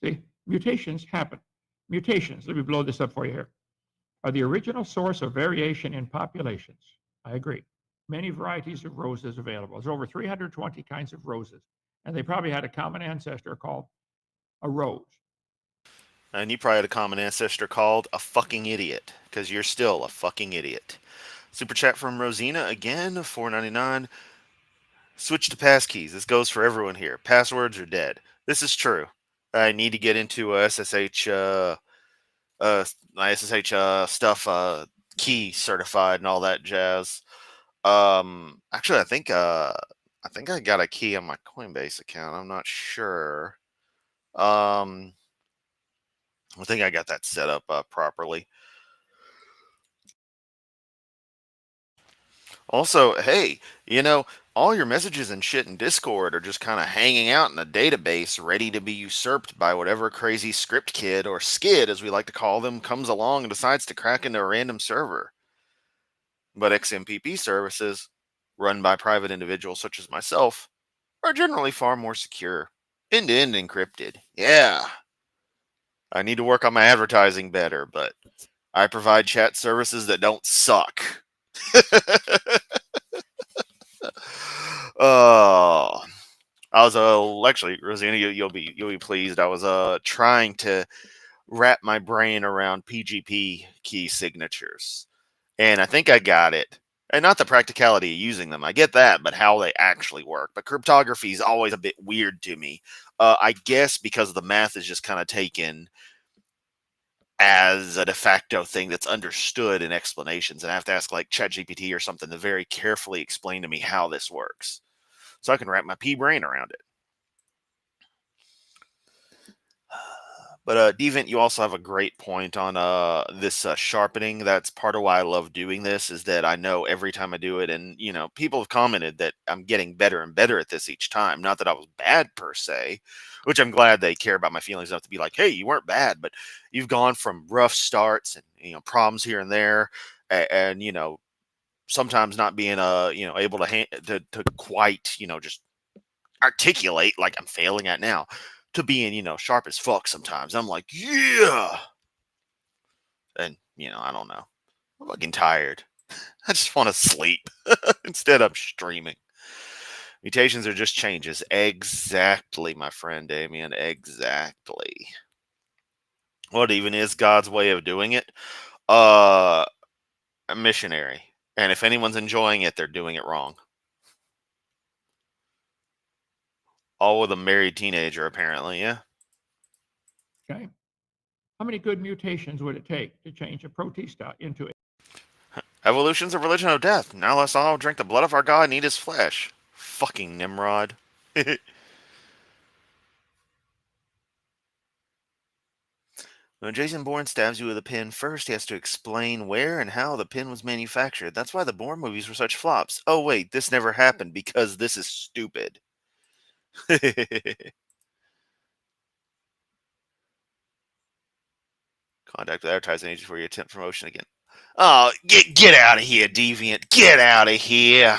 See, mutations happen. Mutations, let me blow this up for you here, are the original source of variation in populations. I agree. Many varieties of roses available. There's over 320 kinds of roses, and they probably had a common ancestor called a rose. And you probably had a common ancestor called a fucking idiot, because you're still a fucking idiot. Super chat from Rosina again, $4.99. Switch to passkeys. This goes for everyone here. Passwords are dead. This is true. I need to get into SSH, my SSH stuff, key certified and all that jazz. Actually, I think I got a key on my Coinbase account. I'm not sure. I think I got that set up properly. Also, hey, all your messages and shit in Discord are just kind of hanging out in a database ready to be usurped by whatever crazy script kid or skid, as we like to call them, comes along and decides to crack into a random server. But XMPP services, run by private individuals such as myself, are generally far more secure. End-to-end encrypted. Yeah. I need to work on my advertising better, but I provide chat services that don't suck. Oh, I was actually, Rosanna, you'll be pleased. I was trying to wrap my brain around PGP key signatures, and I think I got it. And not the practicality of using them, I get that, but how they actually work. But cryptography is always a bit weird to me. I guess because the math is just kind of taken as a de facto thing that's understood in explanations, and I have to ask like ChatGPT or something to very carefully explain to me how this works, so I can wrap my pea brain around it. But Devent, you also have a great point on this sharpening. That's part of why I love doing this, is that I know every time I do it, and people have commented that I'm getting better and better at this each time. Not that I was bad per se, which I'm glad they care about my feelings enough to be like, hey, you weren't bad, but you've gone from rough starts and problems here and there, and sometimes not being able to quite just articulate like I'm failing at now, to being sharp as fuck sometimes. I'm like, yeah, and I don't know. I'm fucking tired. I just want to sleep. Instead, I'm streaming. Mutations are just changes. Exactly, my friend Damien. Exactly. What even is God's way of doing it? A missionary. And if anyone's enjoying it, they're doing it wrong. All with a married teenager, apparently, yeah. Okay. How many good mutations would it take to change a protista into Evolution's a religion of death. Now let's all drink the blood of our God and eat his flesh. Fucking Nimrod. When Jason Bourne stabs you with a pin, first he has to explain where and how the pin was manufactured. That's why the Bourne movies were such flops. Oh wait, this never happened because this is stupid. Contact with advertising agent for your attempt promotion again. Oh, get out of here, deviant. Get out of here.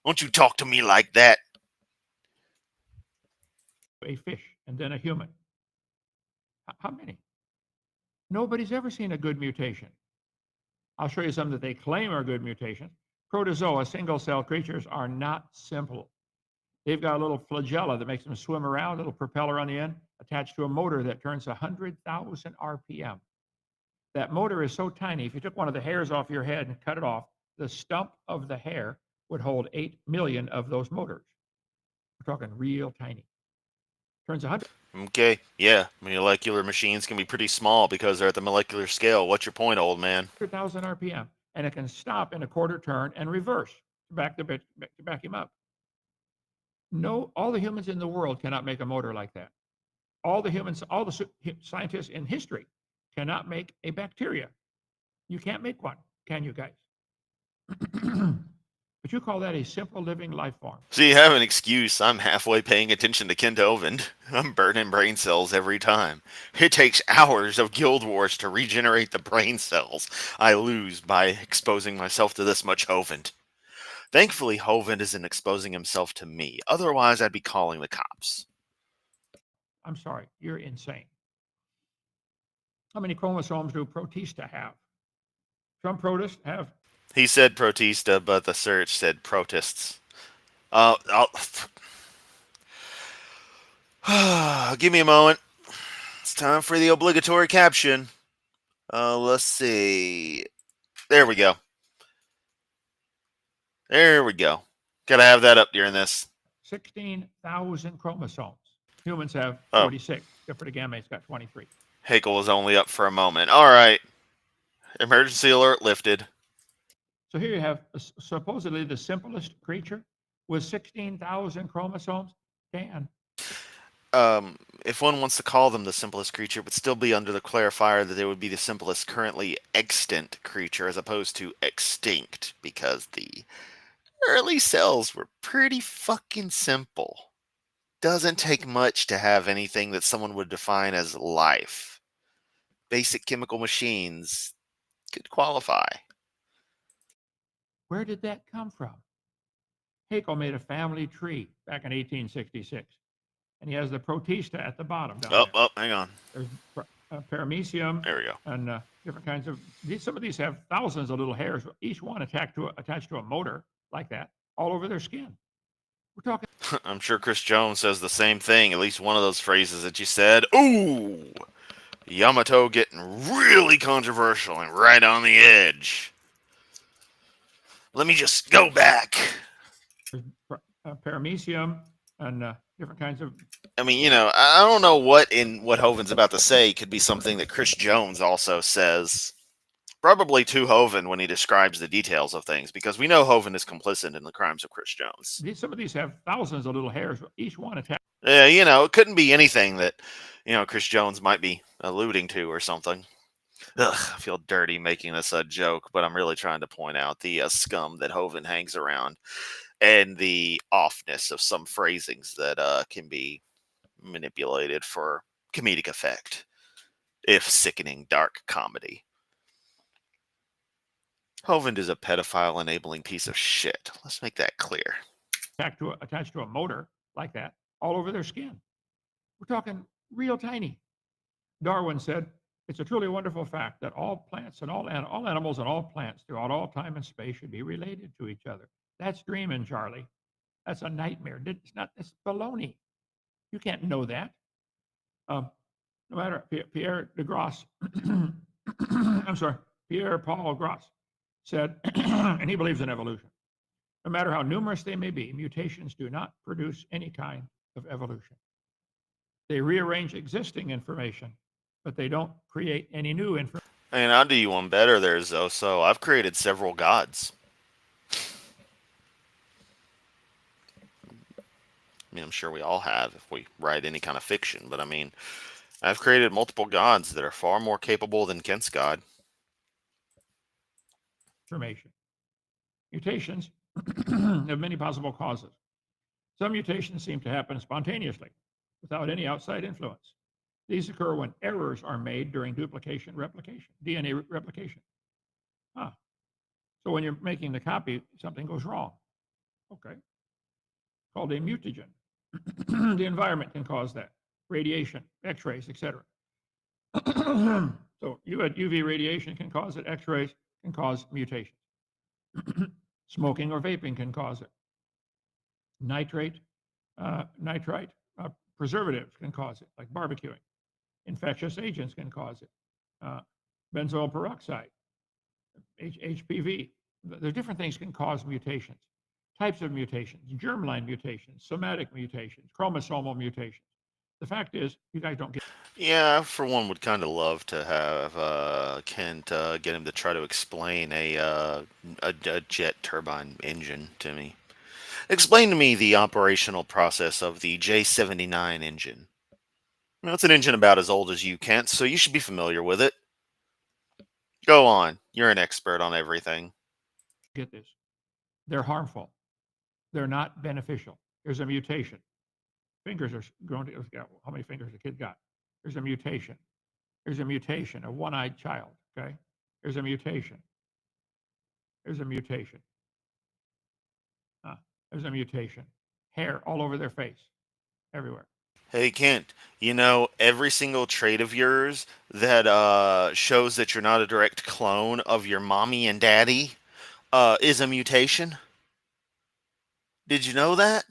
Don't you talk to me like that. a fish and then a human? How many? Nobody's ever seen a good mutation. I'll show you some that they claim are good mutations. Protozoa, single-cell creatures, are not simple. They've got a little flagella that makes them swim around, a little propeller on the end, attached to a motor that turns 100,000 RPM. That motor is so tiny, if you took one of the hairs off your head and cut it off, the stump of the hair would hold 8 million of those motors. We're talking real tiny. Turns 100. Okay, yeah, molecular machines can be pretty small because they're at the molecular scale. What's your point, old man? 100,000 RPM, and it can stop in a quarter turn and reverse to back him up. No, all the humans in the world cannot make a motor like that. All the scientists in history cannot make a bacteria. You can't make one, can you guys? But you call that a simple living life form. So you have an excuse. I'm halfway paying attention to Kent Hovind. I'm burning brain cells every time. It takes hours of guild wars to regenerate the brain cells I lose by exposing myself to this much Hovind. Thankfully, Hovind isn't exposing himself to me. Otherwise, I'd be calling the cops. I'm sorry, you're insane. How many chromosomes do protista have? Some protists have. He said protista, but the search said protists. Give me a moment. It's time for the obligatory caption. Let's see. There we go. There we go. Gotta have that up during this. 16,000 chromosomes. Humans have Oh. 46. Except for the gamete's got 23. Hakel was only up for a moment. All right. Emergency alert lifted. So here you have supposedly the simplest creature with 16,000 chromosomes. Dan. If one wants to call them the simplest creature, it would still be under the clarifier that they would be the simplest currently extant creature as opposed to extinct, because the early cells were pretty fucking simple. Doesn't take much to have anything that someone would define as life. Basic chemical machines could qualify. Where did that come from? Haeckel made a family tree back in 1866, and he has the protista at the bottom down there. Oh, hang on. There's paramecium There we go. and different kinds of some of these have thousands of little hairs, each one attached to a motor like that, all over their skin. We're talking. I'm sure Chris Jones says the same thing, at least one of those phrases that you said. Ooh! Yamato getting really controversial and right on the edge. Let me just go back. Paramecium and different kinds of. I mean, I don't know what Hovind's about to say could be something that Chris Jones also says. Probably to Hovind when he describes the details of things, because we know Hovind is complicit in the crimes of Chris Jones. Some of these have thousands of little hairs, each one attached. Yeah, it couldn't be anything that, Chris Jones might be alluding to or something. Ugh, I feel dirty making this a joke, but I'm really trying to point out the scum that Hovind hangs around and the offness of some phrasings that can be manipulated for comedic effect, if sickening dark comedy. Hovind is a pedophile enabling piece of shit. Let's make that clear. attached to a motor like that all over their skin. We're talking real tiny. Darwin said, it's a truly wonderful fact that all plants and all animals and all plants throughout all time and space should be related to each other. That's dreaming, Charlie. That's a nightmare. It's baloney. You can't know that. No matter, Pierre de Grasse, I'm sorry, Pierre Paul Grasse said, and he believes in evolution. No matter how numerous they may be, mutations do not produce any kind of evolution. They rearrange existing information, but they don't create any new information. And I'll do you one better there, Zoso. I've created several gods. I mean, I'm sure we all have if we write any kind of fiction, but I mean, I've created multiple gods that are far more capable than Kent's god. Mutations have many possible causes. Some mutations seem to happen spontaneously, without any outside influence. These occur when errors are made during duplication, replication, DNA replication. So when you're making the copy, something goes wrong. Okay. Called a mutagen. The environment can cause that. Radiation, X-rays, etc. So UV radiation can cause it. X-rays can cause mutations. Smoking or vaping can cause it. Nitrite, preservatives can cause it, like barbecuing. Infectious agents can cause it. Benzoyl peroxide, HPV. There's different things can cause mutations. Types of mutations, germline mutations, somatic mutations, chromosomal mutations. The fact is, you guys don't get. Yeah, I, for one, would kind of love to have Kent get him to try to explain a jet turbine engine to me. Explain to me the operational process of the J79 engine. Well, it's an engine about as old as you, Kent, so you should be familiar with it. Go on. You're an expert on everything. Get this. They're harmful. They're not beneficial. There's a mutation. Fingers are grown to, how many fingers a kid got? There's a mutation. There's a mutation, a one-eyed child, okay? There's a mutation. There's a mutation. There's a mutation. Hair all over their face, everywhere. Hey, Kent, you know, every single trait of yours that shows that you're not a direct clone of your mommy and daddy is a mutation? Did you know that?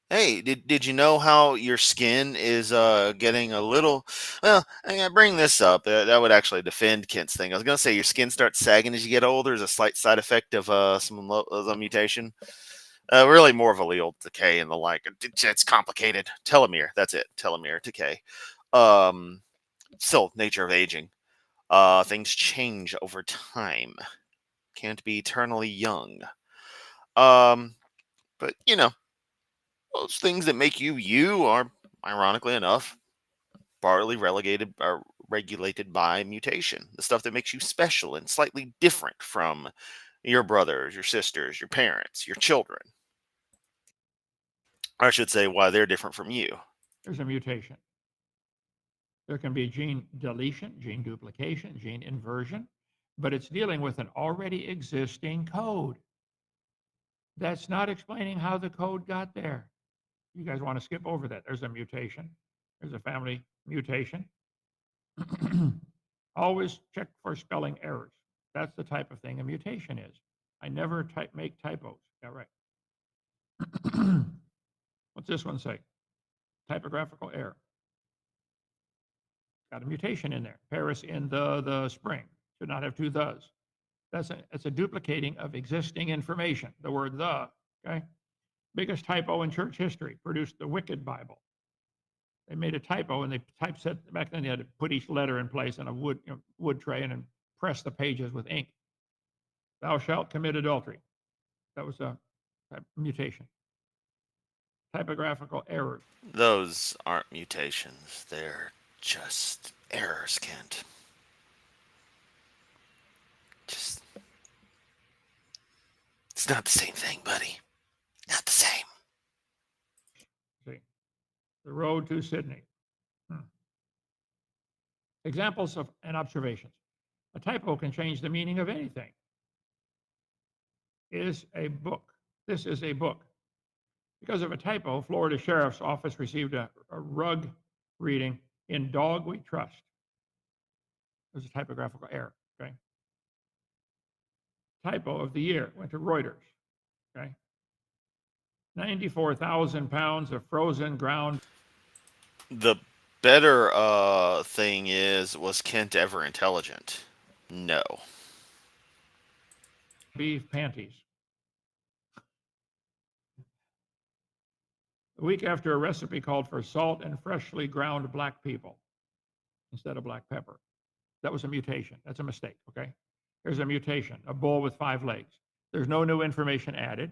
Hey, did you know how your skin is getting a little? Well, I bring this up. That would actually defend Kent's thing. I was gonna say your skin starts sagging as you get older. Is a slight side effect of some mutation. Really more of allele decay and the like. It's complicated. Telomere. That's it. Telomere decay. Still nature of aging. Things change over time. Can't be eternally young. But you know. Those things that make you you are, ironically enough, partly relegated or regulated by mutation. The stuff that makes you special and slightly different from your brothers, your sisters, your parents, your children. I should say why they're different from you. There's a mutation. There can be gene deletion, gene duplication, gene inversion, but it's dealing with an already existing code. That's not explaining how the code got there. You guys want to skip over that. There's a mutation. There's a family mutation. Always check for spelling errors. That's the type of thing a mutation is. I never make typos. Yeah, right. What's this one say? Typographical error. Got a mutation in there. Paris in the spring. Should not have two thes. That's a duplicating of existing information. The word the, okay? Biggest typo in church history, produced the Wicked Bible. They made a typo and they typeset, back then they had to put each letter in place on a wood tray and then press the pages with ink. Thou shalt commit adultery. That was a mutation. Typographical errors. Those aren't mutations. They're just errors, Kent. Just. It's not the same thing, buddy. Not the same. See, the road to Sydney. Examples of and observations. A typo can change the meaning of anything. is a book. This is a book. Because of a typo, Florida Sheriff's Office received a rug reading in Dog We Trust. There's a typographical error, okay? Typo of the year went to Reuters, okay? 94,000 pounds of frozen ground The better thing is, was Kent ever intelligent? No. beef panties. A week after a recipe called for salt and freshly ground black people instead of black pepper. That was a mutation. That's a mistake, okay? There's a mutation, a bull with 5 legs. There's no new information added.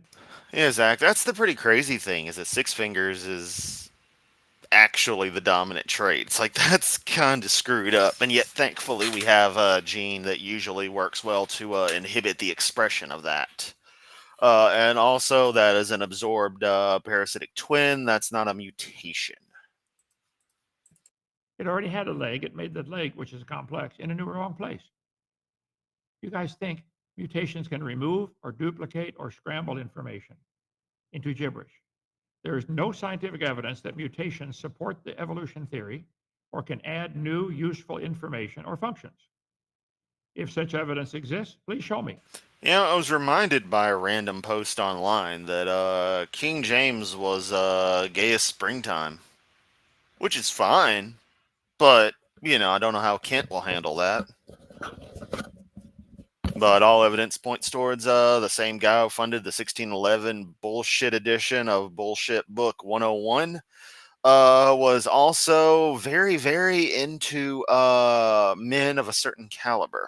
Yeah, Zach, that's the pretty crazy thing, is that 6 fingers is actually the dominant trait. It's like, that's kind of screwed up, and yet thankfully we have a gene that usually works well to inhibit the expression of that. And also, that is an absorbed parasitic twin. That's not a mutation. It already had a leg. It made the leg, which is complex, in a new wrong place. You guys think mutations can remove or duplicate or scramble information into gibberish. There is no scientific evidence that mutations support the evolution theory or can add new useful information or functions. If such evidence exists, please show me. Yeah, I was reminded by a random post online that King James was gay as springtime, which is fine, but, I don't know how Kent will handle that. But all evidence points towards the same guy who funded the 1611 bullshit edition of Bullshit Book 101. Was also very, very into men of a certain caliber.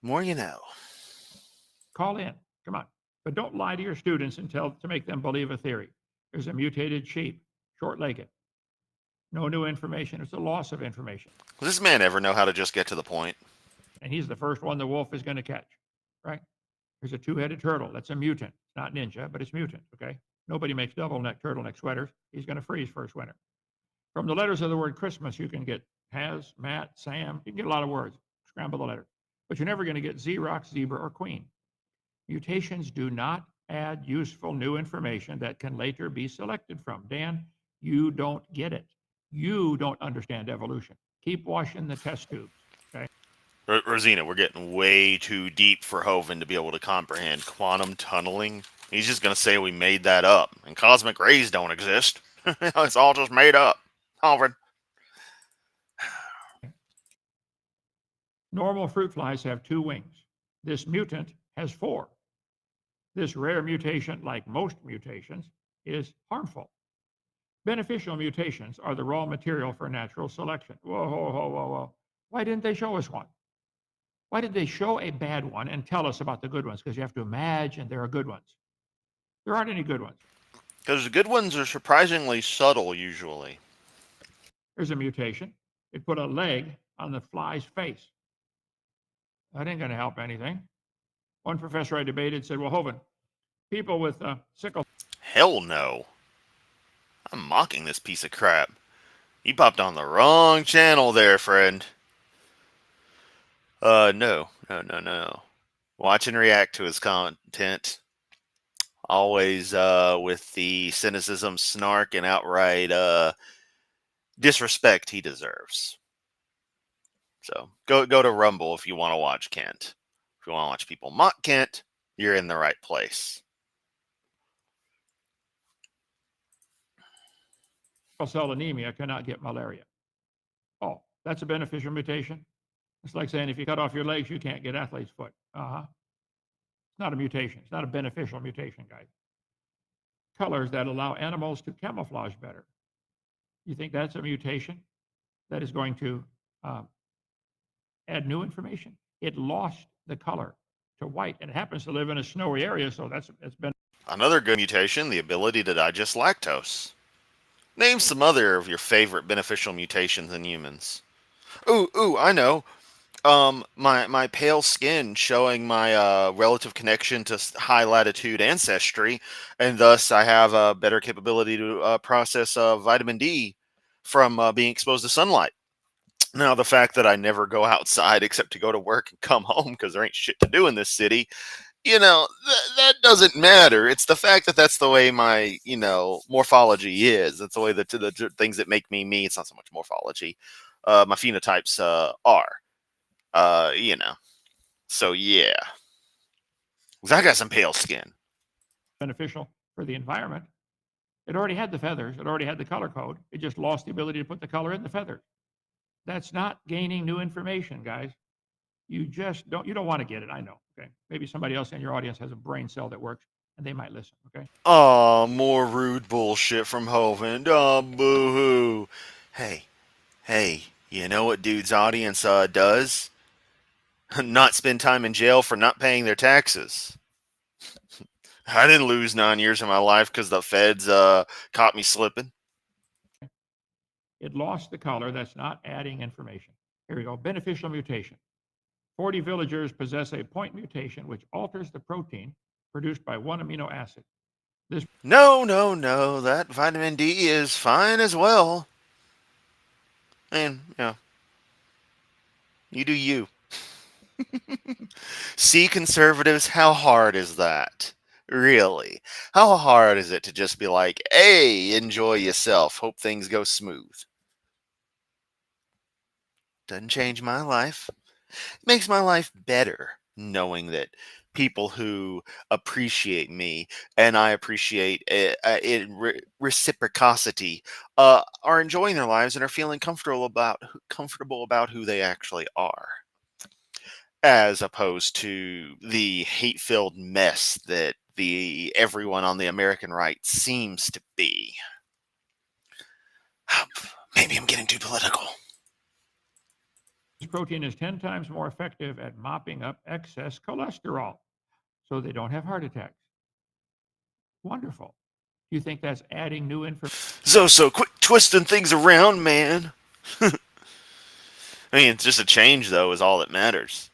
More you know. Call in. Come on. But don't lie to your students to make them believe a theory. There's a mutated sheep, short-legged. No new information. It's a loss of information. Does this man ever know how to just get to the point? And he's the first one the wolf is going to catch, right? There's a 2-headed turtle. That's a mutant. It's not ninja, but it's mutant, okay? Nobody makes double-neck turtleneck sweaters. He's going to freeze first winter. From the letters of the word Christmas, you can get Has, Matt, Sam. You can get a lot of words. Scramble the letter. But you're never going to get Xerox, zebra, or queen. Mutations do not add useful new information that can later be selected from. Dan, you don't get it. You don't understand evolution. Keep washing the test tubes, okay? Rosina, we're getting way too deep for Hovind to be able to comprehend quantum tunneling. He's just going to say we made that up, and cosmic rays don't exist. It's all just made up. Hovind. Normal fruit flies have 2 wings. This mutant has 4. This rare mutation, like most mutations, is harmful. Beneficial mutations are the raw material for natural selection. Whoa, whoa, whoa, whoa, whoa. Why didn't they show us one? Why did they show a bad one and tell us about the good ones? Because you have to imagine there are good ones. There aren't any good ones. Because the good ones are surprisingly subtle, usually. There's a mutation. It put a leg on the fly's face. That ain't going to help anything. One professor I debated said, well, Hovind, people with sickle. Hell no. I'm mocking this piece of crap. You popped on the wrong channel there, friend. No. Watch and react to his content. Always with the cynicism, snark, and outright disrespect he deserves. So go to Rumble if you want to watch Kent. If you want to watch people mock Kent, you're in the right place. Cell anemia cannot get malaria. Oh, that's a beneficial mutation? It's like saying if you cut off your legs, you can't get athlete's foot. It's not a mutation. It's not a beneficial mutation, guys. Colors that allow animals to camouflage better. You think that's a mutation that is going to add new information? It lost the color to white, and it happens to live in a snowy area, so it's been. Another good mutation, the ability to digest lactose. Name some other of your favorite beneficial mutations in humans. Ooh, I know. My pale skin showing my relative connection to high latitude ancestry, and thus I have a better capability to process vitamin D from being exposed to sunlight. Now, the fact that I never go outside except to go to work and come home because there ain't shit to do in this city, that doesn't matter. It's the fact that that's the way my, morphology is. That's the way that the things that make me me. It's not so much morphology. My phenotypes are. You know. So yeah, 'cause I got some pale skin. beneficial for the environment. It already had the feathers. It already had the color code. It just lost the ability to put the color in the feathers. That's not gaining new information, guys. You don't want to get it. I know. Okay. Maybe somebody else in your audience has a brain cell that works and they might listen. Okay. Oh, more rude bullshit from Hovind. Oh, boo-hoo. Hey, you know what dude's audience does? Not spend time in jail for not paying their taxes. I didn't lose 9 years of my life because the feds caught me slipping. It lost the color. That's not adding information. Here we go. Beneficial mutation. 40 villagers possess a point mutation which alters the protein produced by one amino acid. No. That vitamin D is fine as well. And, you do you. See, conservatives, how hard is that? Really? How hard is it to just be like, hey, enjoy yourself, hope things go smooth? Doesn't change my life. It makes my life better knowing that people who appreciate me and I appreciate reciprocity are enjoying their lives and are feeling comfortable about who they actually are, as opposed to the hate-filled mess that everyone on the American right seems to be. Maybe I'm getting too political. This protein is 10 times more effective at mopping up excess cholesterol so they don't have heart attacks. Wonderful. Do you think that's adding new information? So quit twisting things around, man. I mean, it's just a change, though, is all that matters.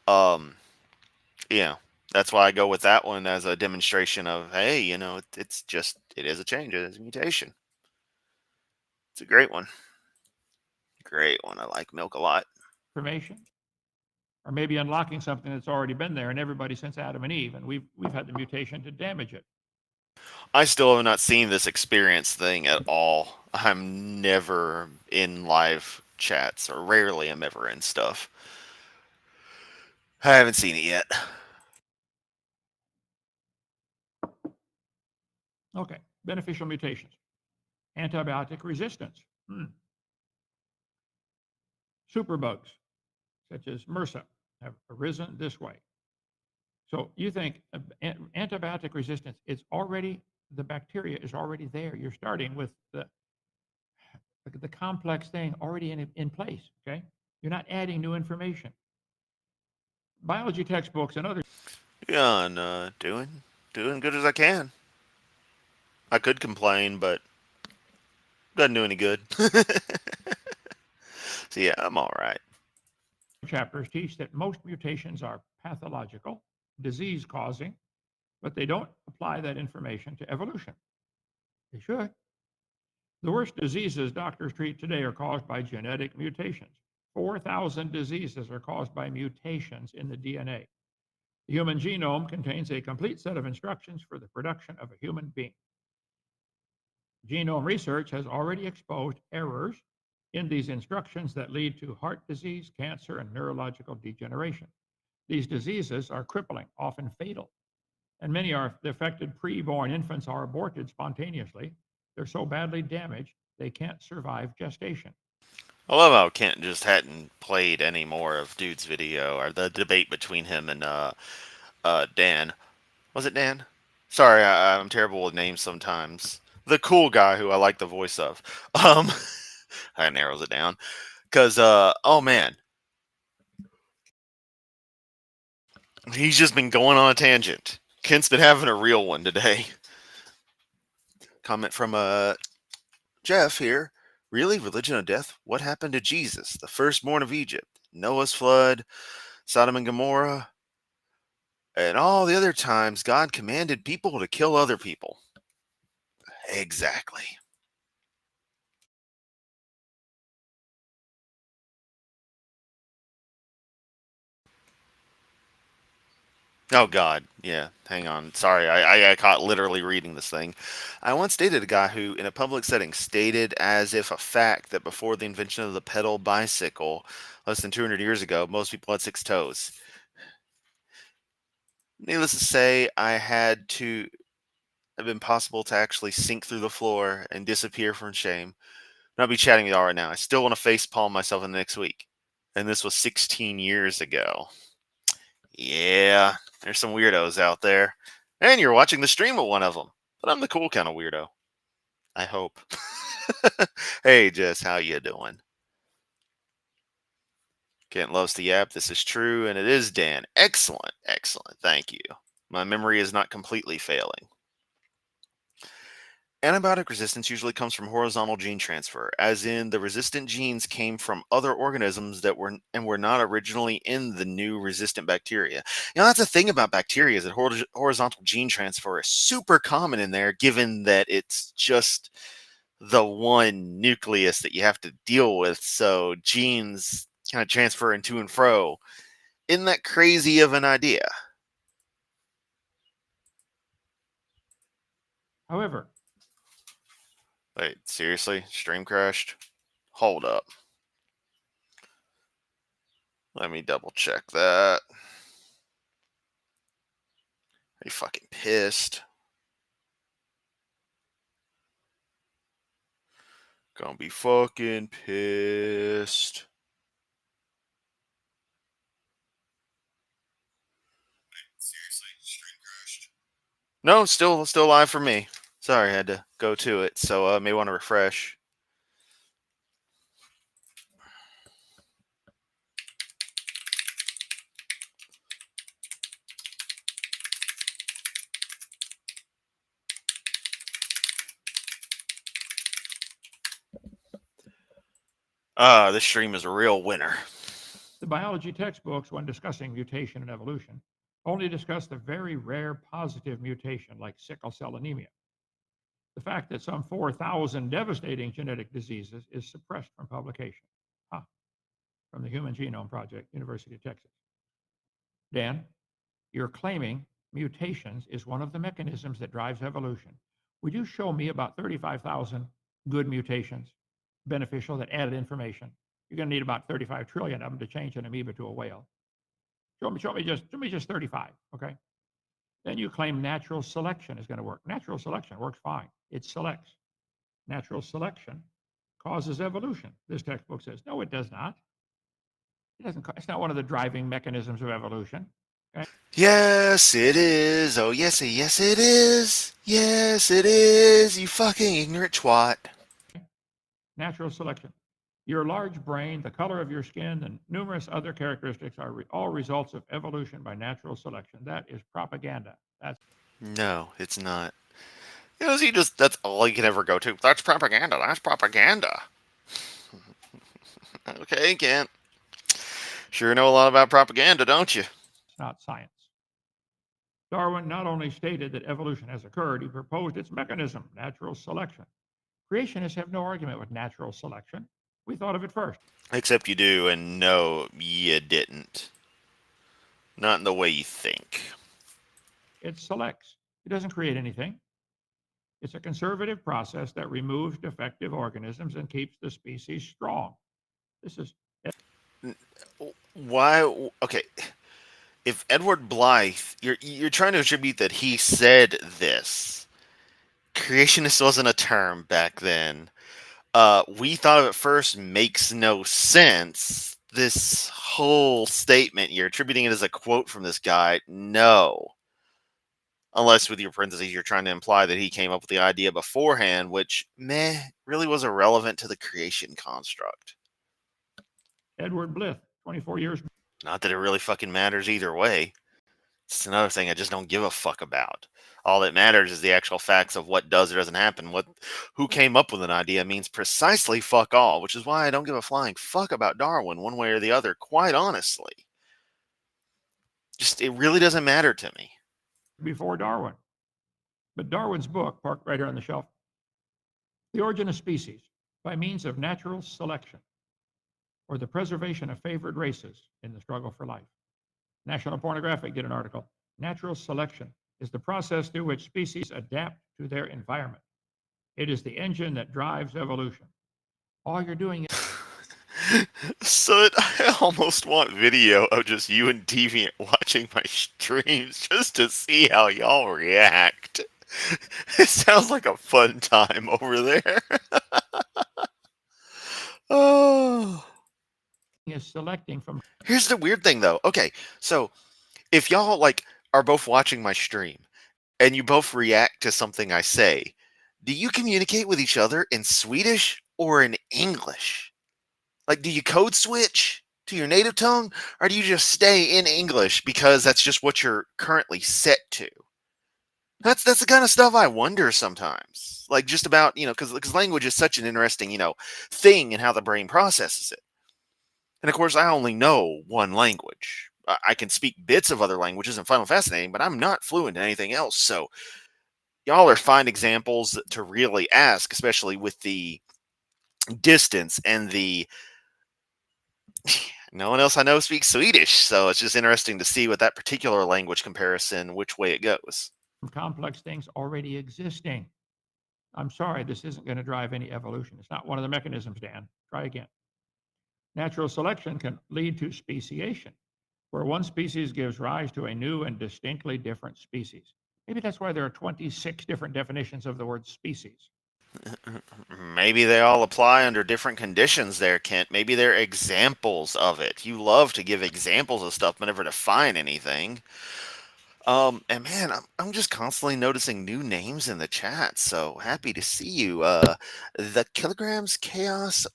Yeah, that's why I go with that one as a demonstration of, hey, it is a change, it is a mutation. It's a great one. Great one. I like milk a lot. Or maybe unlocking something that's already been there in everybody since Adam and Eve, and we've had the mutation to damage it. I still have not seen this experience thing at all. I'm never in live chats, or rarely am ever in stuff. I haven't seen it yet. Okay, beneficial mutations. Antibiotic resistance. Superbugs, such as MRSA, have arisen this way. So you think antibiotic resistance, the bacteria is already there. You're starting with the complex thing already in place, okay? You're not adding new information. Biology textbooks and other Yeah, and doing good as I can. I could complain, but doesn't do any good. So yeah, I'm all right. chapters teach that most mutations are pathological, disease-causing, but they don't apply that information to evolution. They should. The worst diseases doctors treat today are caused by genetic mutations. 4,000 diseases are caused by mutations in the DNA. The human genome contains a complete set of instructions for the production of a human being. Genome research has already exposed errors in these instructions that lead to heart disease, cancer, and neurological degeneration. These diseases are crippling, often fatal, and many are the affected preborn infants are aborted spontaneously. They're so badly damaged they can't survive gestation. I love how Kent just hadn't played any more of Dude's video, or the debate between him and Dan. Was it Dan? Sorry, I'm terrible with names sometimes. The cool guy who I like the voice of. That narrows it down. Because, oh man, he's just been going on a tangent. Kent's been having a real one today. Comment from Jeff here. Really? Religion of death? What happened to Jesus, the firstborn of Egypt? Noah's flood, Sodom and Gomorrah, and all the other times God commanded people to kill other people. Exactly. Oh God, yeah. Hang on. Sorry, I got caught literally reading this thing. I once dated a guy who, in a public setting, stated as if a fact that before the invention of the pedal bicycle, less than 200 years ago, most people had 6 toes. Needless to say, I had to have been possible to actually sink through the floor and disappear from shame. Not be chatting with y'all right now. I still want to face palm myself in the next week. And this was 16 years ago. Yeah, there's some weirdos out there. And you're watching the stream of one of them. But I'm the cool kind of weirdo. I hope. Hey, Jess, how you doing? Kent loves the app. This is true, and it is Dan. Excellent, excellent. Thank you. My memory is not completely failing. Antibiotic resistance usually comes from horizontal gene transfer, as in the resistant genes came from other organisms that were not originally in the new resistant bacteria. That's the thing about bacteria is that horizontal gene transfer is super common in there, given that it's just the one nucleus that you have to deal with. So genes kind of transfer in to and fro. Isn't that crazy of an idea? However, Wait, seriously? Stream crashed? Hold up. Let me double check that. Are you fucking pissed? Gonna be fucking pissed. Seriously, stream crashed. No, still live for me. Sorry, I had to go to it, so may want to refresh. This stream is a real winner. the biology textbooks, when discussing mutation and evolution, only discuss the very rare positive mutation like sickle cell anemia. The fact that some 4,000 devastating genetic diseases is suppressed from publication. From the Human Genome Project, University of Texas. Dan, you're claiming mutations is one of the mechanisms that drives evolution. Would you show me about 35,000 good mutations, beneficial, that added information? You're going to need about 35 trillion of them to change an amoeba to a whale. Show me just 35, okay? Then you claim natural selection is going to work. Natural selection works fine. It selects. Natural selection causes evolution. This textbook says, no, it does not. It doesn't. It's not one of the driving mechanisms of evolution. Okay? Yes, it is. Oh, yes, yes, it is. Yes, it is. You fucking ignorant twat. Natural selection. Your large brain, the color of your skin, and numerous other characteristics are all results of evolution by natural selection. That is propaganda. No, it's not. That's all you can ever go to. That's propaganda. That's propaganda. Okay, Kent. Sure know a lot about propaganda, don't you? Not science. Darwin not only stated that evolution has occurred, he proposed its mechanism, natural selection. Creationists have no argument with natural selection. We thought of it first. Except you do, and no, you didn't. Not in the way you think. It selects. It doesn't create anything. It's a conservative process that removes defective organisms and keeps the species strong. This is Why? Okay. If Edward Blythe, you're trying to attribute that he said this. Creationist wasn't a term back then. We thought of it first makes no sense. This whole statement, you're attributing it as a quote from this guy. No. Unless with your parentheses, you're trying to imply that he came up with the idea beforehand, which, really was irrelevant to the creation construct. Edward Blythe, 24 years. Not that it really fucking matters either way. It's another thing I just don't give a fuck about. All that matters is the actual facts of what does or doesn't happen. Who came up with an idea means precisely fuck all, which is why I don't give a flying fuck about Darwin one way or the other, quite honestly. Just, it really doesn't matter to me. Before Darwin. But Darwin's book, parked right here on the shelf, The Origin of Species by Means of Natural Selection, or the Preservation of Favored Races in the Struggle for Life. National Pornographic did an article. Natural selection is the process through which species adapt to their environment. It is the engine that drives evolution. All you're doing is So I almost want video of just you and Deviant watching my streams just to see how y'all react. It sounds like a fun time over there. Oh. selecting from. Here's the weird thing though. Okay, so if y'all like are both watching my stream and you both react to something I say, do you communicate with each other in Swedish or in English? Like, do you code switch to your native tongue, or do you just stay in English because that's just what you're currently set to? That's the kind of stuff I wonder sometimes. Like, just about, because language is such an interesting, thing and how the brain processes it. And of course, I only know one language. I can speak bits of other languages and find them fascinating, but I'm not fluent in anything else. So y'all are fine examples to really ask, especially with the distance and the no one else I know speaks Swedish, so it's just interesting to see with that particular language comparison which way it goes. Complex things already existing. I'm sorry, this isn't going to drive any evolution. It's not one of the mechanisms, Dan. Try again. Natural selection can lead to speciation, where one species gives rise to a new and distinctly different species. Maybe that's why there are 26 different definitions of the word species. Maybe they all apply under different conditions there, Kent. Maybe they're examples of it. You love to give examples of stuff but never define anything. And man, I'm just constantly noticing new names in the chat, so happy to see you. The Kilograms, Chaos,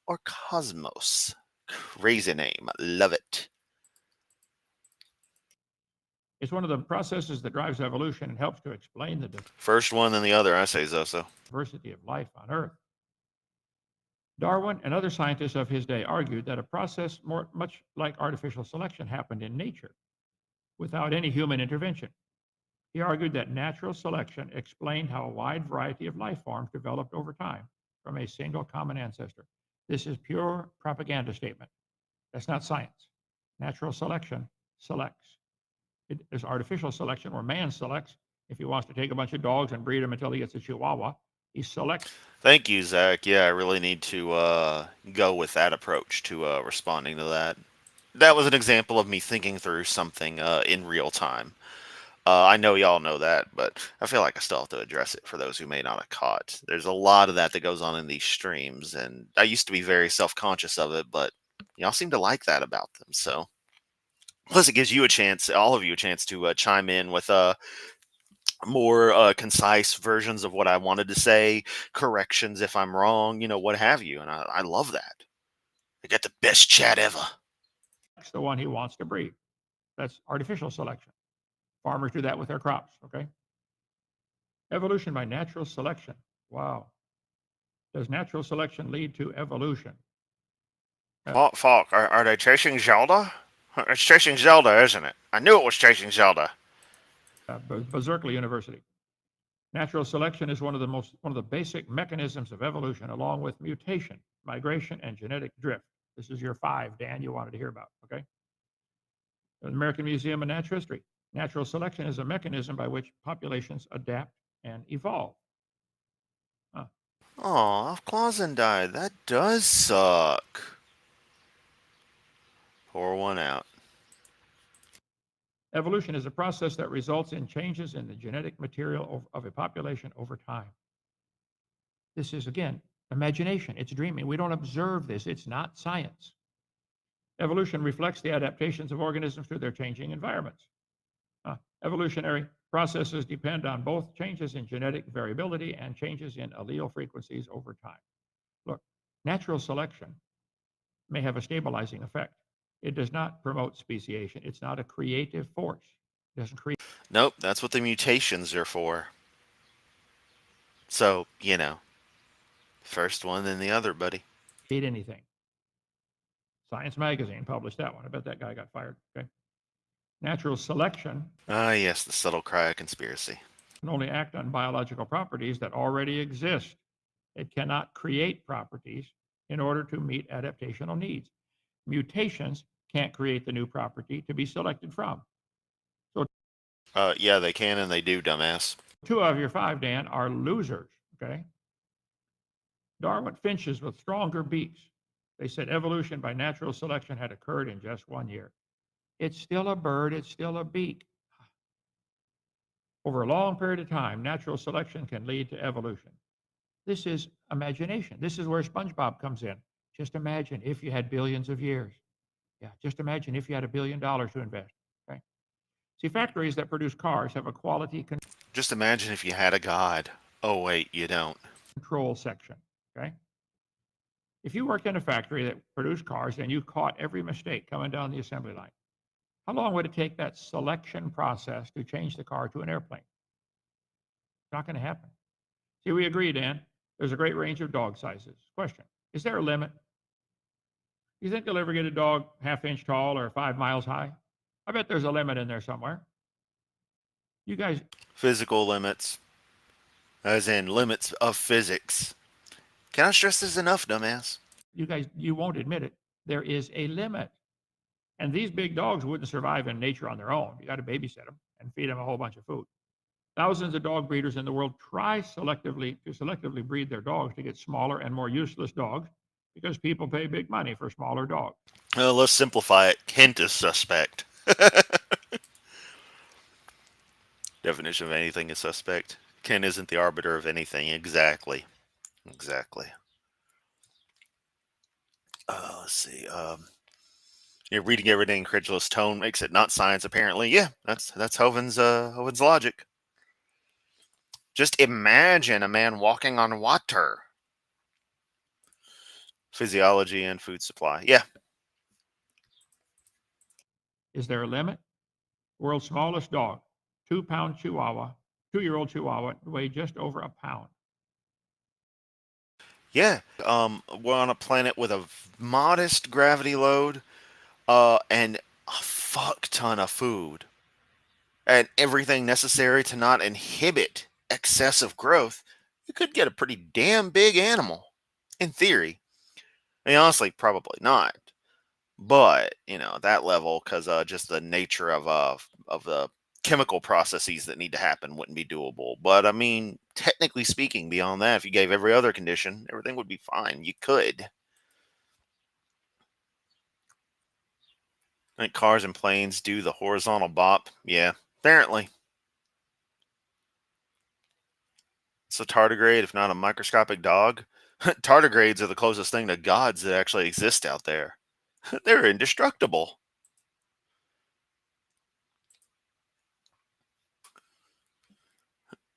or Cosmos. Crazy name. Love it. It's one of the processes that drives evolution and helps to explain the First one, then the other, I say so. diversity of life on Earth. Darwin and other scientists of his day argued that a process much like artificial selection happened in nature without any human intervention. He argued that natural selection explained how a wide variety of life forms developed over time from a single common ancestor. This is pure propaganda statement. That's not science. Natural selection selects. There's artificial selection where man selects. If he wants to take a bunch of dogs and breed them until he gets a Chihuahua, he selects. Thank you, Zach. Yeah, I really need to go with that approach to responding to that. That was an example of me thinking through something in real time. I know y'all know that, but I feel like I still have to address it for those who may not have caught. There's a lot of that goes on in these streams, and I used to be very self-conscious of it, but y'all seem to like that about them. So, plus it gives you a chance, all of you, a chance to chime in with more concise versions of what I wanted to say, corrections if I'm wrong, what have you, and I love that. I got the best chat ever. That's the one he wants to breed. That's artificial selection. Farmers do that with their crops, okay? Evolution by natural selection. Wow. Does natural selection lead to evolution? Falk, are they chasing Zelda? It's chasing Zelda, isn't it? I knew it was chasing Zelda. Berkeley University. Natural selection is one of the basic mechanisms of evolution, along with mutation, migration, and genetic drift. This is your 5, Dan, you wanted to hear about, okay? The American Museum of Natural History. Natural selection is a mechanism by which populations adapt and evolve. Aw, Clausen died. That does suck. Pour one out. Evolution is a process that results in changes in the genetic material of a population over time. This is, again, imagination. It's dreaming. We don't observe this. It's not science. Evolution reflects the adaptations of organisms to their changing environments. Evolutionary processes depend on both changes in genetic variability and changes in allele frequencies over time. Look, natural selection may have a stabilizing effect. It does not promote speciation. It's not a creative force. It doesn't create. Nope, that's what the mutations are for. So, first one, then the other, buddy. Anything. Science Magazine published that one. I bet that guy got fired. Okay. Natural selection. Ah, yes, the subtle cry of conspiracy. Can only act on biological properties that already exist. It cannot create properties in order to meet adaptational needs. Mutations can't create the new property to be selected from. So Yeah, they can and they do, dumbass. 2 of your 5, Dan, are losers, okay? Darwin finches with stronger beaks. They said evolution by natural selection had occurred in just 1 year. It's still a bird, it's still a beak. Over a long period of time, natural selection can lead to evolution. This is imagination. This is where SpongeBob comes in. Just imagine if you had billions of years. Yeah, just imagine if you had $1 billion to invest. Okay. See, factories that produce cars have a quality Just imagine if you had a god. Oh, wait, you don't. control section. Okay. If you worked in a factory that produced cars and you caught every mistake coming down the assembly line, how long would it take that selection process to change the car to an airplane? It's not going to happen. See, we agree, Dan. There's a great range of dog sizes. Question: is there a limit? You think you'll ever get a dog half-inch tall or 5 miles high? I bet there's a limit in there somewhere. You guys, Physical limits, as in limits of physics. Cannot stress this enough, dumbass. you won't admit it. There is a limit. And these big dogs wouldn't survive in nature on their own. You got to babysit them and feed them a whole bunch of food. Thousands of dog breeders in the world try selectively breed their dogs to get smaller and more useless dogs because people pay big money for smaller dogs. Well, let's simplify it. Kent is suspect. Definition of anything is suspect. Ken isn't the arbiter of anything. Exactly. Exactly. Let's see. Reading everything in credulous tone makes it not science. Apparently, yeah, that's Hovind's logic. Just imagine a man walking on water. Physiology and food supply. Yeah. Is there a limit? World's smallest dog, 2-pound Chihuahua, 2-year-old Chihuahua, weigh just over a pound. Yeah. We're on a planet with a modest gravity load, and a fuck ton of food, and everything necessary to not inhibit excessive growth. You could get a pretty damn big animal, in theory. I mean, honestly, probably not. But that level, because just the nature of the chemical processes that need to happen wouldn't be doable. But I mean, technically speaking, beyond that, if you gave every other condition, everything would be fine. You could. I think cars and planes do the horizontal bop. Yeah, apparently. So tardigrade, if not a microscopic dog, tardigrades are the closest thing to gods that actually exist out there. They're indestructible.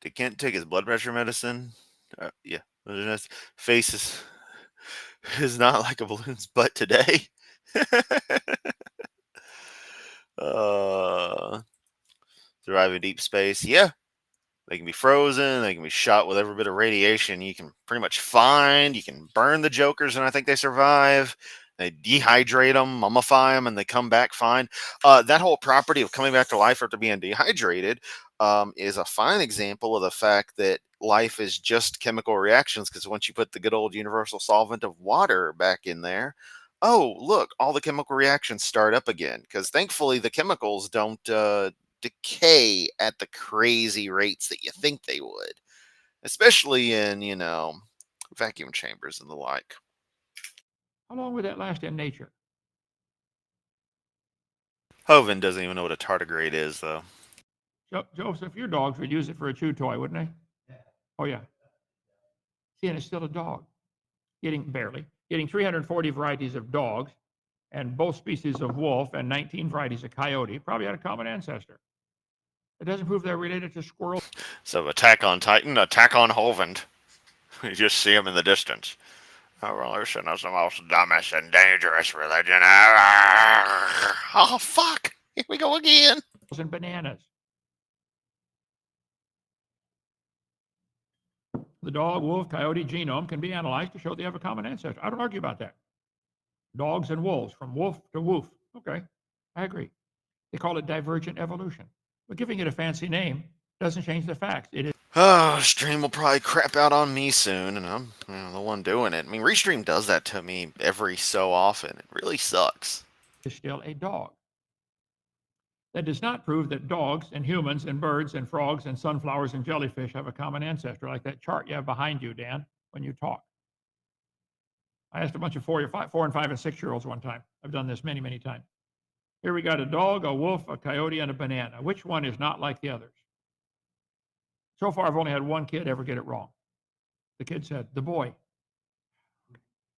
Did Kent take his blood pressure medicine? Yeah. His face is not like a balloon's butt today. uh, Survive in deep space. Yeah. They can be frozen. They can be shot with every bit of radiation you can pretty much find. You can burn the jokers, and I think they survive. They dehydrate them, mummify them, and they come back fine. That whole property of coming back to life after being dehydrated is a fine example of the fact that life is just chemical reactions. Because once you put the good old universal solvent of water back in there, oh, look, all the chemical reactions start up again. Because thankfully, the chemicals don't decay at the crazy rates that you think they would, especially in, vacuum chambers and the like. How long would that last in nature? Hovind doesn't even know what a tardigrade is, though. Joseph, your dogs would use it for a chew toy, wouldn't they? Oh, yeah. See, and it's still a dog. Getting 340 varieties of dogs and both species of wolf and 19 varieties of coyote probably had a common ancestor. It doesn't prove they're related to squirrels. So Attack on Titan, Attack on Hovind. You just see him in the distance. Evolution is the most dumbest and dangerous religion ever. Oh, fuck. Here we go again. And bananas. The dog, wolf, coyote genome can be analyzed to show they have a common ancestor. I don't argue about that. Dogs and wolves, from wolf to woof. Okay, I agree. They call it divergent evolution. But giving it a fancy name doesn't change the facts. It is. Oh, Stream will probably crap out on me soon, and I'm the one doing it. I mean, Restream does that to me every so often. It really sucks. Still a dog. That does not prove that dogs and humans and birds and frogs and sunflowers and jellyfish have a common ancestor, like that chart you have behind you, Dan, when you talk. I asked a bunch of 4 and 5 and 6-year-olds one time. I've done this many, many times. Here we got a dog, a wolf, a coyote, and a banana. Which one is not like the others? So far, I've only had one kid ever get it wrong. The kid said, the boy.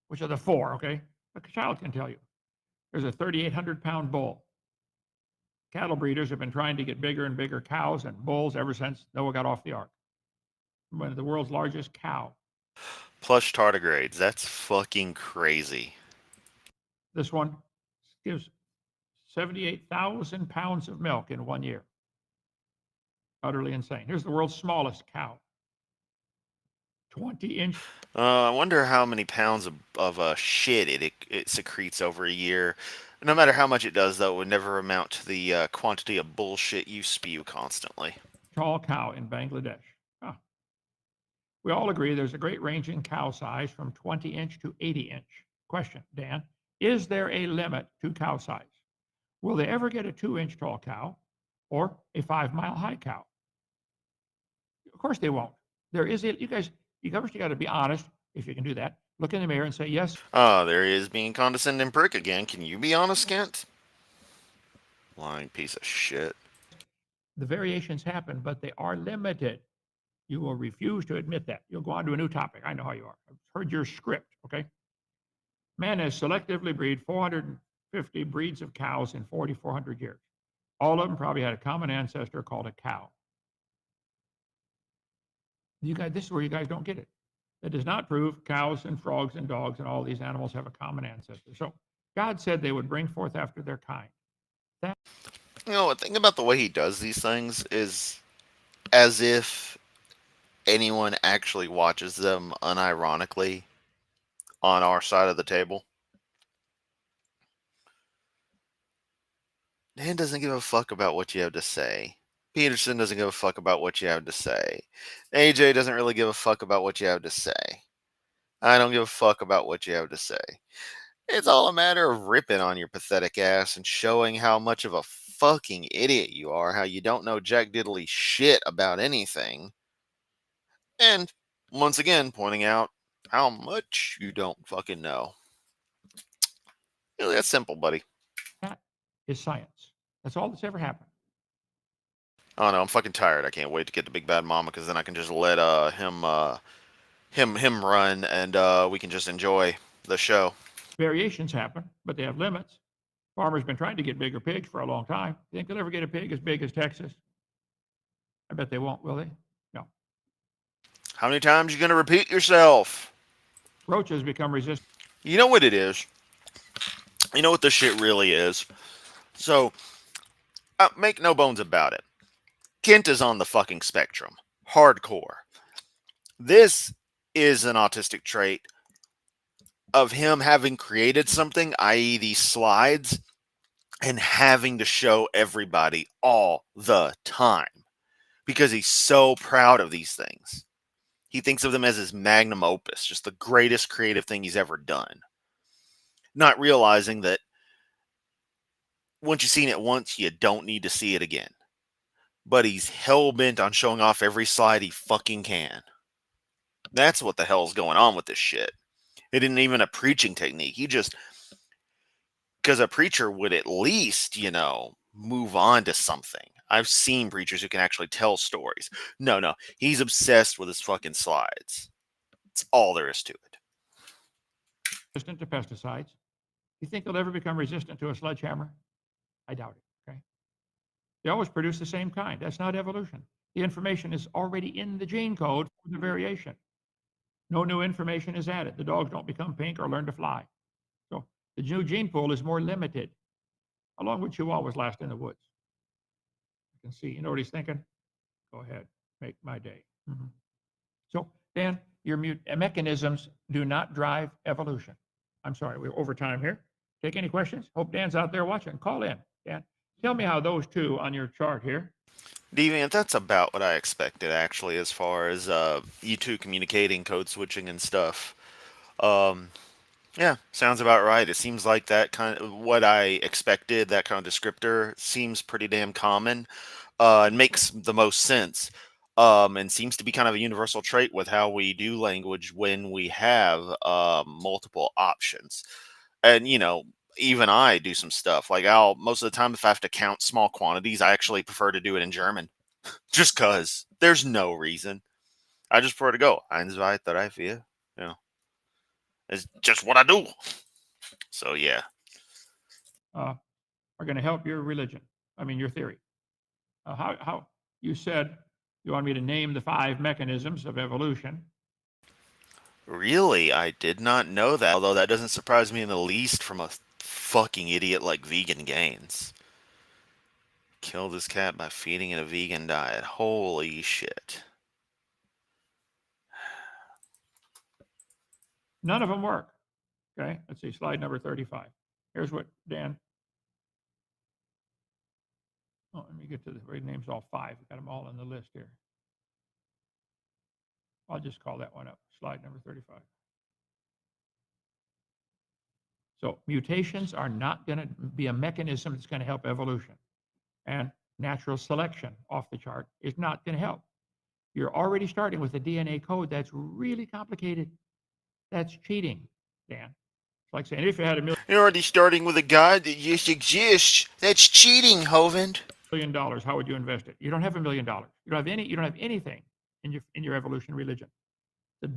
Which are the 4, okay? A child can tell you. There's a 3,800-pound bull. Cattle breeders have been trying to get bigger and bigger cows and bulls ever since Noah got off the ark. One of the world's largest cow. Plush tardigrades. That's fucking crazy. This one gives 78,000 pounds of milk in 1 year. Utterly insane. Here's the world's smallest cow. 20-inch. I wonder how many pounds of shit it secretes over a year. No matter how much it does, though, it would never amount to the quantity of bullshit you spew constantly. Tall cow in Bangladesh. Huh. We all agree there's a great range in cow size from 20-inch to 80-inch. Question, Dan, is there a limit to cow size? Will they ever get a 2-inch tall cow or a 5-mile high cow? Of course they won't. There is a, you guys got to be honest, if you can do that. Look in the mirror and say, yes. Oh, there he is being condescending prick again. Can you be honest, Kent? Lying piece of shit. The variations happen, but they are limited. You will refuse to admit that. You'll go on to a new topic. I know how you are. I've heard your script, okay? Man has selectively bred 450 breeds of cows in 4,400 years. All of them probably had a common ancestor called a cow. You guys, this is where you guys don't get it. That does not prove cows and frogs and dogs and all these animals have a common ancestor. So God said they would bring forth after their kind. That, You know, the thing about the way he does these things is as if anyone actually watches them unironically on our side of the table. Dan doesn't give a fuck about what you have to say. Peterson doesn't give a fuck about what you have to say. AJ doesn't really give a fuck about what you have to say. I don't give a fuck about what you have to say. It's all a matter of ripping on your pathetic ass and showing how much of a fucking idiot you are, how you don't know jack diddly shit about anything. And, once again, pointing out how much you don't fucking know. Really, that's simple, buddy. that is science. That's all that's ever happened. Oh no, I'm fucking tired. I can't wait to get to Big Bad Mama because then I can just let him run and we can just enjoy the show. Variations happen, but they have limits. Farmers been trying to get bigger pigs for a long time. You think they'll ever get a pig as big as Texas? I bet they won't, will they? No. How many times you gonna repeat yourself? Roaches become resistant. You know what it is? You know what this shit really is? So, make no bones about it. Kent is on the fucking spectrum. Hardcore. This is an autistic trait of him having created something, i.e. these slides, and having to show everybody all the time. Because he's so proud of these things. He thinks of them as his magnum opus, just the greatest creative thing he's ever done. Not realizing that once you've seen it once, you don't need to see it again. But he's hell-bent on showing off every slide he fucking can. That's what the hell's going on with this shit. It isn't even a preaching technique. He just... Because a preacher would at least, move on to something. I've seen preachers who can actually tell stories. No. He's obsessed with his fucking slides. That's all there is to it. Resistant to pesticides. You think they'll ever become resistant to a sledgehammer? I doubt it, okay? They always produce the same kind. That's not evolution. The information is already in the gene code for the variation. No new information is added. The dogs don't become pink or learn to fly. So the new gene pool is more limited. How long would Chihuahuas last in the woods? You can see, you know what he's thinking? Go ahead, make my day. Mm-hmm. So, Dan, your mechanisms do not drive evolution. I'm sorry, we're over time here. Take any questions? Hope Dan's out there watching. Call in, Dan. Tell me how those two on your chart here. Deviant, that's about what I expected, actually, as far as you two communicating, code switching, and stuff. Yeah, sounds about right. It seems like that kind of what I expected, that kind of descriptor seems pretty damn common, and makes the most sense. And seems to be kind of a universal trait with how we do language when we have multiple options. And even I do some stuff like I'll most of the time if I have to count small quantities, I actually prefer to do it in German, just cause there's no reason. I just prefer to go eins, zwei, drei, vier. You know, it's just what I do. So yeah. Are going to help your religion. I mean, your theory. How you said you want me to name the 5 mechanisms of evolution. Really, I did not know that. Although that doesn't surprise me in the least from a fucking idiot like Vegan Gains. Kill this cat by feeding it a vegan diet. Holy shit. None of them work. Okay, let's see, slide number 35. Here's what Dan. Oh, let me get to the right names, all 5. We've got them all on the list here. I'll just call that one up. Slide number 35. So mutations are not going to be a mechanism that's going to help evolution. And natural selection off the chart is not going to help. You're already starting with a DNA code that's really complicated. That's cheating, Dan. It's like saying if you had $1 You're already starting with a god that just exists. That's cheating, Hovind. million, how would you invest it? You don't have $1 million. You don't have any. You don't have anything in your evolution religion. The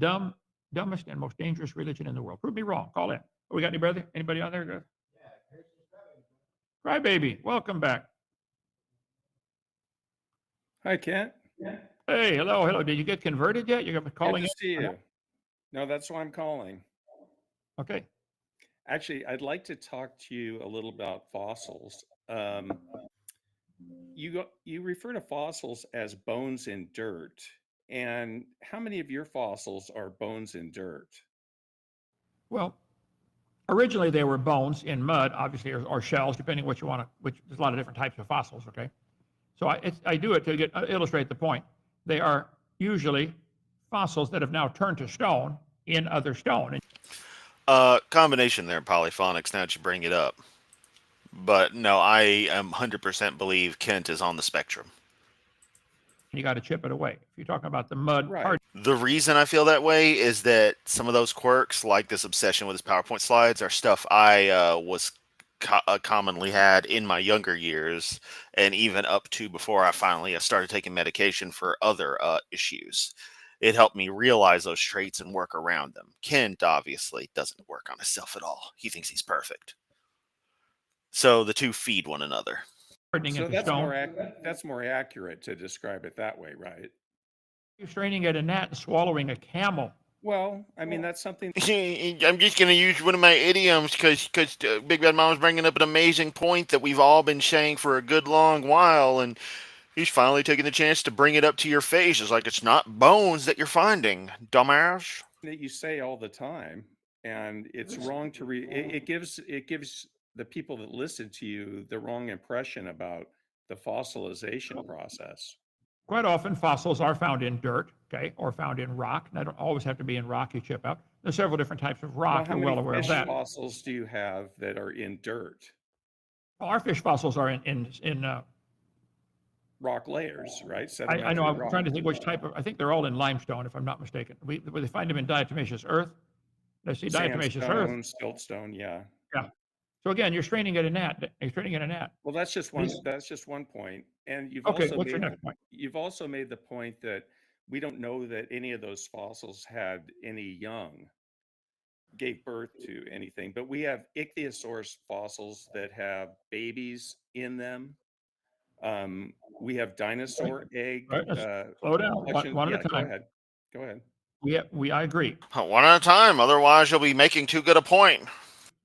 dumbest and most dangerous religion in the world. Prove me wrong. Call in. Oh, we got any brother? Anybody on there? Crybaby, welcome back. Hi, Kent. Hey, hello. Did you get converted yet? You're Good calling to in? see you. No, that's why I'm calling. Okay. Actually, I'd like to talk to you a little about fossils. You refer to fossils as bones in dirt, and how many of your fossils are bones in dirt? Well, originally they were bones in mud, obviously, or shells, depending what you want to. Which there's a lot of different types of fossils. Okay. So I do it to illustrate the point. They are usually fossils that have now turned to stone in other stone. Combination there, polyphonics, now that you bring it up. But no, I am 100% believe Kent is on the spectrum. You got to chip it away. If you're talking about the mud Right. hard, The reason I feel that way is that some of those quirks, like this obsession with his PowerPoint slides, are stuff I was commonly had in my younger years, and even up to before I finally started taking medication for other issues. It helped me realize those traits and work around them. Kent obviously doesn't work on himself at all. He thinks he's perfect. So the two feed one another. hardening So into stone. that's more accurate to describe it that way, right? You're straining at a gnat and swallowing a camel. Well, I mean, that's something. I'm just going to use one of my idioms because Big Bad Mom's bringing up an amazing point that we've all been saying for a good long while, and he's finally taking the chance to bring it up to your face. It's like it's not bones that you're finding, dumbass. That you say all the time, and it's wrong to it gives the people that listen to you the wrong impression about the fossilization process. Quite often, fossils are found in dirt, okay, or found in rock. They don't always have to be in rock you chip out. There's several different types of Well, rock. how You're many well aware of fish that. fossils do you have that are in dirt? Well, our fish fossils are in Rock layers, right? I know. I'm Sedimentary trying to rock. think which type of. I think they're all in limestone, if I'm not mistaken. They find them in diatomaceous earth. Let's see, diatomaceous earth. Sandstone, siltstone, yeah. Yeah. So again, you're straining at a gnat. You're straining at a gnat. Well, that's just These- one point. And Okay. What's your next point? you've also made the point that we don't know that any of those fossils had any young, gave birth to anything, but we have ichthyosaurus fossils that have babies in them. We have dinosaur egg. Right. Let's slow down. One Yeah, at a go time. ahead. Go ahead. I agree. One at a time, otherwise you'll be making too good a point.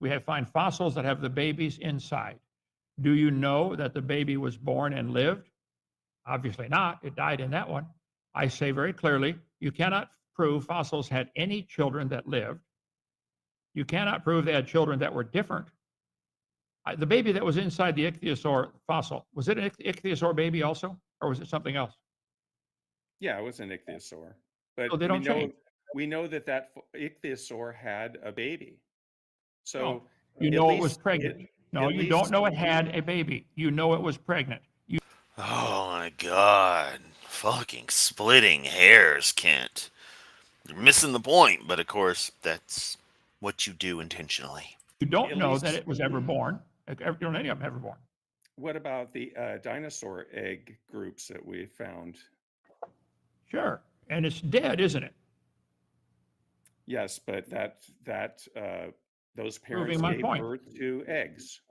We have find fossils that have the babies inside. Do you know that the baby was born and lived? Obviously not. It died in that one. I say very clearly, you cannot prove fossils had any children that lived. You cannot prove they had children that were different. The baby that was inside the ichthyosaur fossil, was it an ichthyosaur baby also, or was it something else? Yeah, it was an ichthyosaur, but So they don't change. we know that ichthyosaur had a baby. So You at know it was least pregnant. No, at you don't least know it had a baby. You know it was pregnant. Oh my god. Fucking splitting hairs, Kent. You're missing the point, but of course, that's what you do intentionally. You don't at know that least it was ever born. You don't know any of them ever born. what about the dinosaur egg groups that we found? Sure. And it's dead, isn't it? Yes, but those parents Proving my gave point. birth to eggs.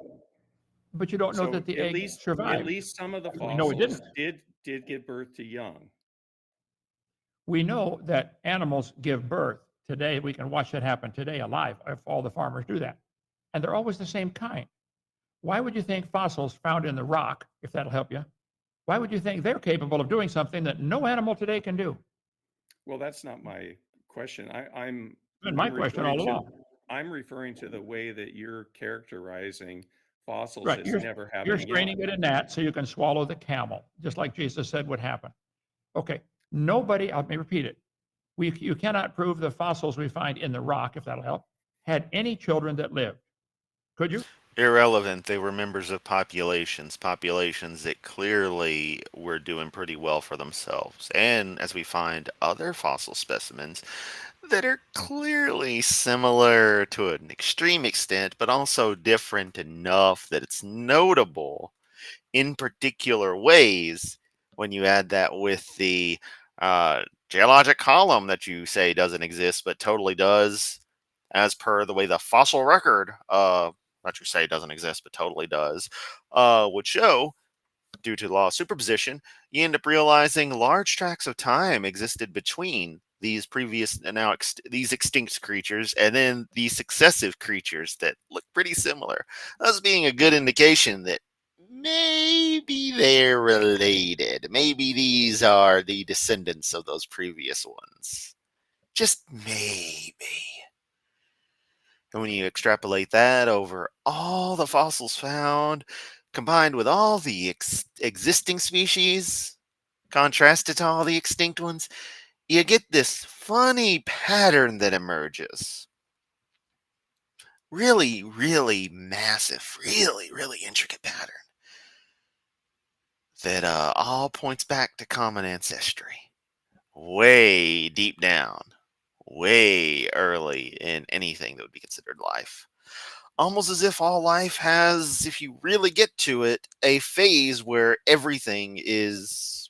But you don't know So that the at egg least survived. some of the We know it fossils didn't. did give birth to young. We know that animals give birth today. We can watch that happen today alive if all the farmers do that. And they're always the same kind. Why would you think fossils found in the rock, if that'll help you, why would you think they're capable of doing something that no animal today can do? Well, that's not my question. Been my question all along. I'm referring to the way that you're characterizing fossils Right. as never You're having straining young. it in that so you can swallow the camel, just like Jesus said would happen. Okay. Nobody, let me repeat it. You cannot prove the fossils we find in the rock, if that'll help, had any children that lived. Could you? Irrelevant. They were members of populations that clearly were doing pretty well for themselves. And as we find other fossil specimens that are clearly similar to an extreme extent, but also different enough that it's notable in particular ways when you add that with the geologic column that you say doesn't exist, but totally does, as per the way the fossil record that you say doesn't exist, but totally does, would show, due to the law of superposition, you end up realizing large tracts of time existed between these previous these extinct creatures and then these successive creatures that look pretty similar, thus being a good indication that maybe they're related. Maybe these are the descendants of those previous ones. Just maybe. And when you extrapolate that over all the fossils found, combined with all the existing species, contrasted to all the extinct ones, you get this funny pattern that emerges. Really, really massive, really, really intricate pattern that all points back to common ancestry. Way deep down, way early in anything that would be considered life. Almost as if all life has, if you really get to it, a phase where everything is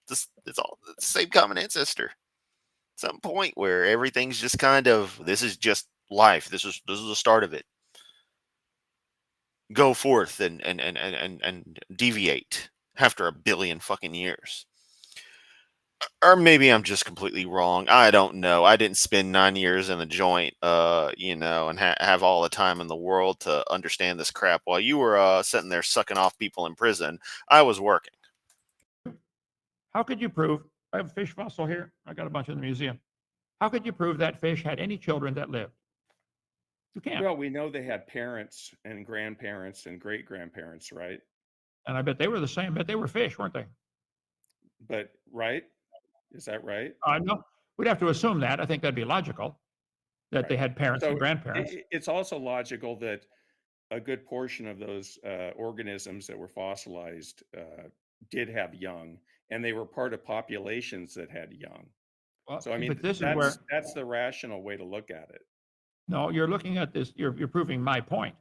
this, it's all the same common ancestor. Some point where everything's just kind of, this is just life. This is the start of it. Go forth and deviate after a billion fucking years. Or maybe I'm just completely wrong. I don't know. I didn't spend 9 years in the joint, and have all the time in the world to understand this crap. While you were sitting there sucking off people in prison, I was working. How could you prove? I have a fish fossil here. I got a bunch in the museum. How could you prove that fish had any children that lived? You can't. Well, we know they had parents and grandparents and great grandparents, right? And I bet they were the same. I bet they were fish, weren't they? But right? Is that right? No, we'd have to assume that. I think that'd be logical that Right. they had parents and So grandparents. it's also logical that a good portion of those organisms that were fossilized did have young, and they were part of populations that had young. Well, So I mean, but this is where that's the rational way to look at it. no, you're looking at this. You're proving my point.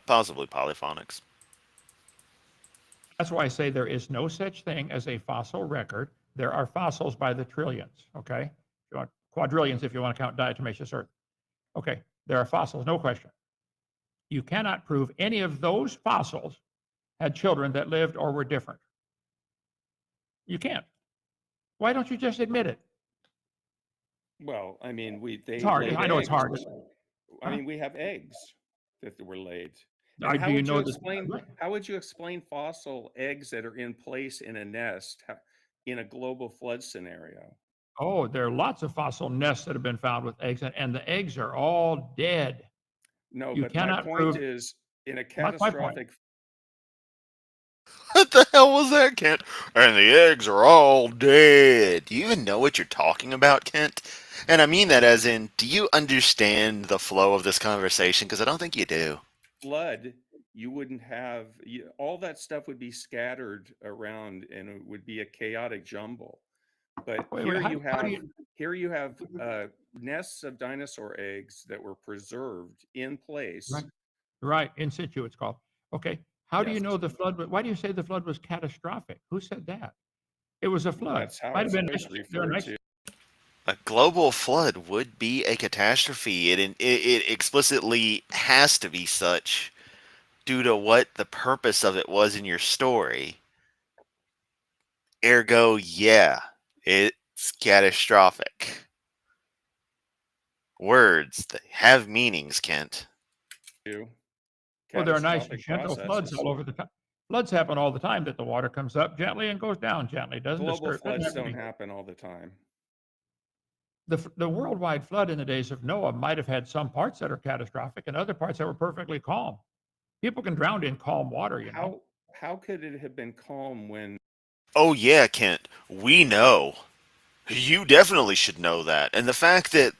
Possibly polyphonics. That's why I say there is no such thing as a fossil record. There are fossils by the trillions. Okay, if you want quadrillions if you want to count diatomaceous earth. Okay, there are fossils, no question. You cannot prove any of those fossils had children that lived or were different. You can't. Why don't you just admit it? Well, I mean, they It's hard. laid I know it's eggs. hard. I mean, we have eggs that were laid. Do And how you would you know that? explain how would you explain fossil eggs that are in place in a nest in a global flood scenario? Oh, there are lots of fossil nests that have been found with eggs, and the eggs are all dead. No, You but my cannot point prove. is in a That's my point. catastrophic What the hell was that, Kent? And the eggs are all dead. Do you even know what you're talking about, Kent? And I mean that as in, do you understand the flow of this conversation? Because I don't think you do. Flood, you wouldn't have all that stuff would be scattered around, and it would be a chaotic jumble. But Wait, how do you, here you have nests of dinosaur eggs that were preserved in place. right, right, in situ it's called. Okay, how do you Yes, know the flood, why do you say the flood was catastrophic? Who said that? It was a flood. that's how Might have it's been always there are referred nice, to. A global flood would be a catastrophe. It explicitly has to be such due to what the purpose of it was in your story. Ergo, yeah, it's catastrophic. Words, they have meanings, Kent. well, there are nice Catastrophic gentle floods processes. all over the time. Floods happen all the time that the water comes up gently and goes down gently. Doesn't Global disturb, doesn't floods have to don't be. happen all the time. The worldwide flood in the days of Noah might have had some parts that are catastrophic and other parts that were perfectly calm. People can drown in calm water, you know. How could it have been calm when Oh, yeah, Kent, we know. You definitely should know that. And the fact that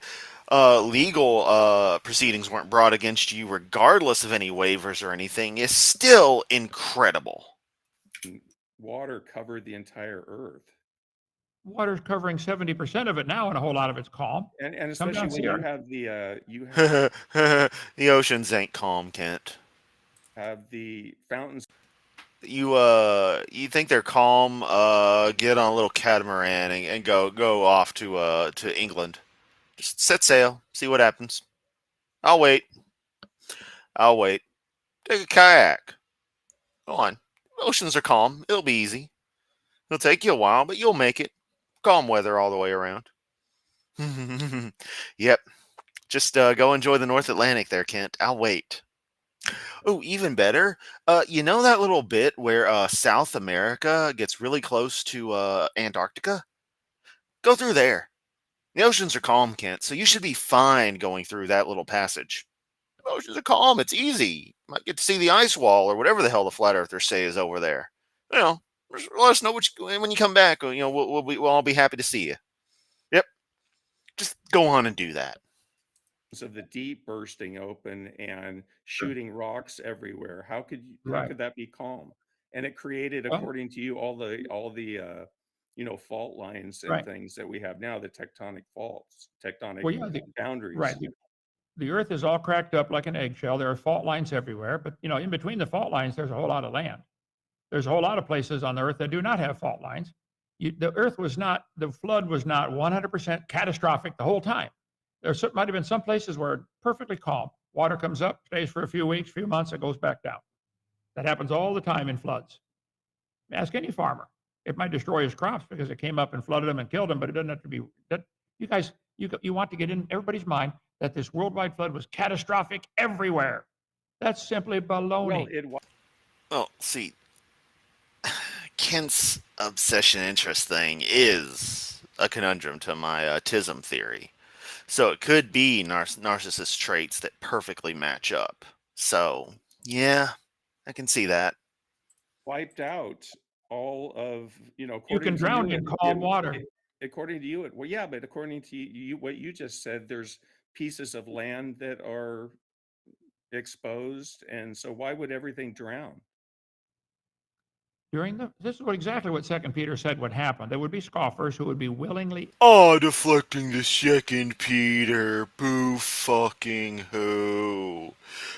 legal proceedings weren't brought against you, regardless of any waivers or anything, is still incredible. water covered the entire earth? Water's covering 70% of it now, and a whole lot of it's calm. And Come down especially and when see you our. have The oceans ain't calm, Kent. the fountains. You think they're calm? Get on a little catamaran and go off to England. Just set sail, see what happens. I'll wait. I'll wait. Take a kayak. Go on. Oceans are calm. It'll be easy. It'll take you a while, but you'll make it. Calm weather all the way around. Yep. Just go enjoy the North Atlantic there, Kent. I'll wait. Oh, even better. You know that little bit where South America gets really close to Antarctica? Go through there. The oceans are calm, Kent, so you should be fine going through that little passage. The oceans are calm. It's easy. Might get to see the ice wall or whatever the hell the flat earthers say is over there. You know, just let us know when you come back. You know, we'll all be happy to see you. Yep. Just go on and do that. Of the deep bursting open and shooting rocks everywhere. How Right. could that be calm? And it created, Well, according to you, all the fault lines and right. things that we have now, the tectonic faults, tectonic Well, yeah, boundaries. right. The earth is all cracked up like an eggshell. There are fault lines everywhere, but you know, in between the fault lines, there's a whole lot of land. There's a whole lot of places on the earth that do not have fault lines. The flood was not 100% catastrophic the whole time. Might have been some places where perfectly calm. Water comes up, stays for a few weeks, few months, it goes back down. That happens all the time in floods. Ask any farmer. It might destroy his crops because it came up and flooded them and killed them, but it doesn't have to be. You guys, you want to get in everybody's mind that this worldwide flood was catastrophic everywhere. That's simply baloney. Well, see, Kent's obsession interest thing is a conundrum to my autism theory. So it could be narcissist traits that perfectly match up. So, yeah, I can see that. Wiped out all of, You can according to drown you, in calm water. according to you, well, yeah, but according to you, what you just said, there's pieces of land that are exposed, and so why would everything drown? This is exactly what Second Peter said would happen. There would be scoffers who would be willingly. Oh, deflecting the second Peter. Boo fucking who.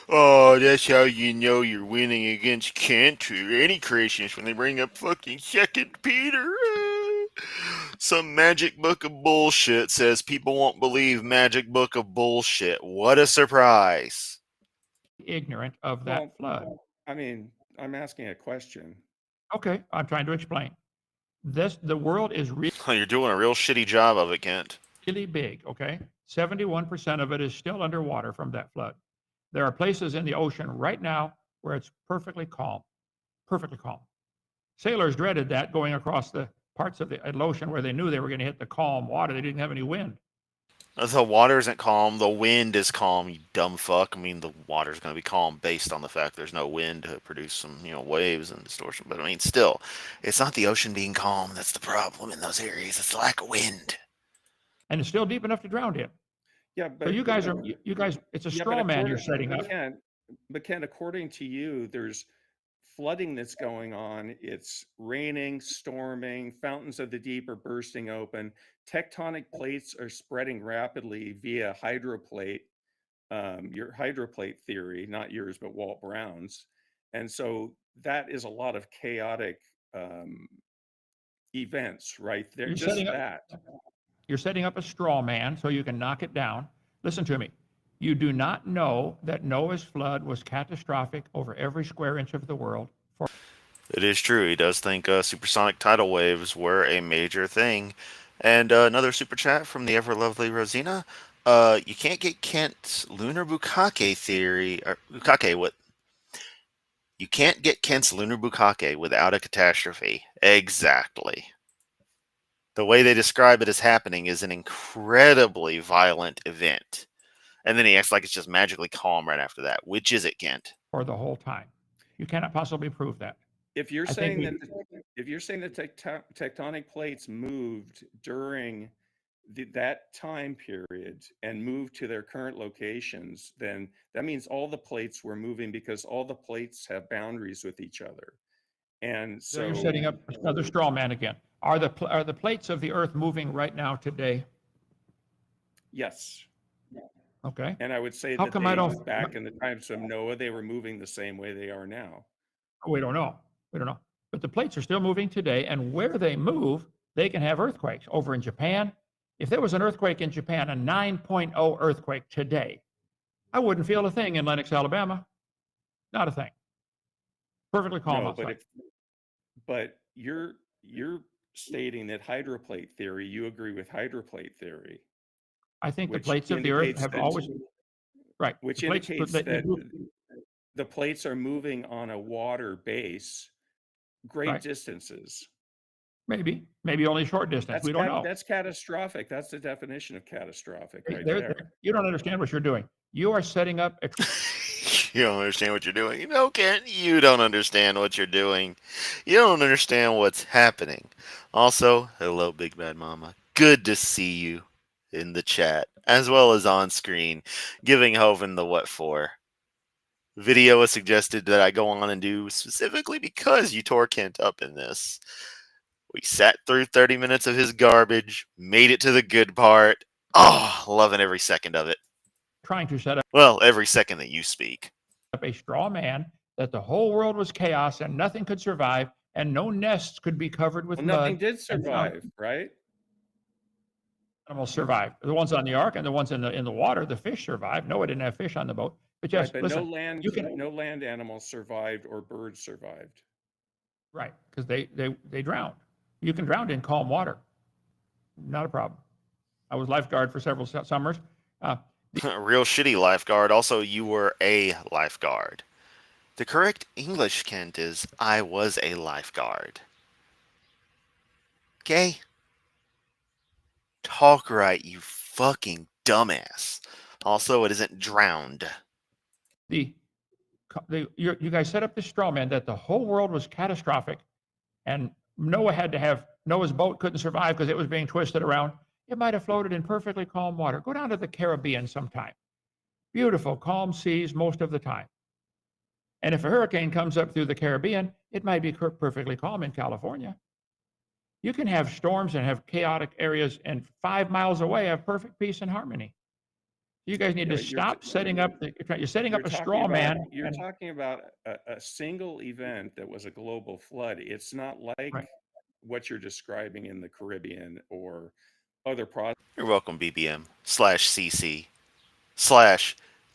Oh, that's how you know you're winning against Kent or any creationist when they bring up fucking second Peter. Some magic book of bullshit says people won't believe magic book of bullshit. What a surprise. Ignorant of that flood. I mean, I'm asking a question. Okay, I'm trying to explain. The world is You're doing a real shitty job of it, Kent. really big, okay? 71% of it is still underwater from that flood. There are places in the ocean right now where it's perfectly calm. Perfectly calm. Sailors dreaded that going across the parts of the ocean where they knew they were going to hit the calm water. They didn't have any wind. The water isn't calm. The wind is calm, you dumb fuck. I mean, the water's going to be calm based on the fact there's no wind to produce some, waves and distortion. But I mean, still, it's not the ocean being calm that's the problem in those areas. It's the lack of wind. and it's still deep enough to drown him. Yeah, So but you guys, it's a yeah, straw man you're setting but up. Ken, according to you, there's flooding that's going on. It's raining, storming, fountains of the deep are bursting open. Tectonic plates are spreading rapidly via hydroplate. Your hydroplate theory, not yours, but Walt Brown's. And so that is a lot of chaotic events right there. You're Just setting up, that. you're setting up a straw man so you can knock it down. Listen to me. You do not know that Noah's flood was catastrophic over every square inch of the world. It is true. He does think supersonic tidal waves were a major thing. And another super chat from the ever lovely Rosina. You can't get Kent's lunar bukkake theory, or bukkake, what? You can't get Kent's lunar bukkake without a catastrophe. Exactly. The way they describe it as happening is an incredibly violent event. And then he acts like it's just magically calm right after that. Which is it, Kent? For the whole time. You cannot possibly prove that. If you're I think saying that tectonic plates moved during that time period and moved to their current locations, then that means all the plates were moving because all the plates have boundaries with each other. And So so you're setting up another straw man again. Are the plates of the Earth moving right now today? yes. Okay. And I would say How that come I don't? back in the times of Noah, they were moving the same way they are now. We don't know. We don't know. But the plates are still moving today, and where they move, they can have earthquakes. Over in Japan, if there was an earthquake in Japan, a 9.0 earthquake today, I wouldn't feel a thing in Lenox, Alabama. Not a thing. Perfectly calm No, outside. but you're stating that hydroplate theory, you agree with hydroplate theory. I think the which plates of the Earth indicates have that- always right. Which the plates indicates that that move- the plates are moving on a water base great Right. distances. maybe only short distance. We don't know. That's catastrophic. That's the definition of catastrophic right There- there. You don't understand what you're doing. You are setting up a You don't understand what you're doing. No, Kent, you don't understand what you're doing. You don't understand what's happening. Also, hello, Big Bad Mama. Good to see you in the chat, as well as on screen, giving Hovind the what for. Video was suggested that I go on and do specifically because you tore Kent up in this. We sat through 30 minutes of his garbage, made it to the good part. Oh, loving every second of it. trying to set Well, every second that you speak. up a straw man that the whole world was chaos and nothing could survive and no nests could be covered with Well, mud. nothing did and survive, right? Animals survived. The ones on the ark and the ones in the water, the fish survived. Noah didn't have fish on the boat. But yes, Right, but listen, no land animals survived or birds survived. right, because they drowned. You can drown in calm water. Not a problem. I was lifeguard for several summers. Real shitty lifeguard. Also, you were a lifeguard. The correct English, Kent, is I was a lifeguard. Okay? Talk right, you fucking dumbass. Also, it isn't drowned. You guys set up this straw man that the whole world was catastrophic and Noah's boat couldn't survive because it was being twisted around. It might have floated in perfectly calm water. Go down to the Caribbean sometime. Beautiful, calm seas most of the time. And if a hurricane comes up through the Caribbean, it might be perfectly calm in California. You can have storms and have chaotic areas and 5 miles away have perfect peace and harmony. You guys need to stop setting up. You're setting up a straw man. You're talking about a single event that was a global flood. It's not like what you're describing in the Caribbean or other processes. You're welcome, BBM/CC/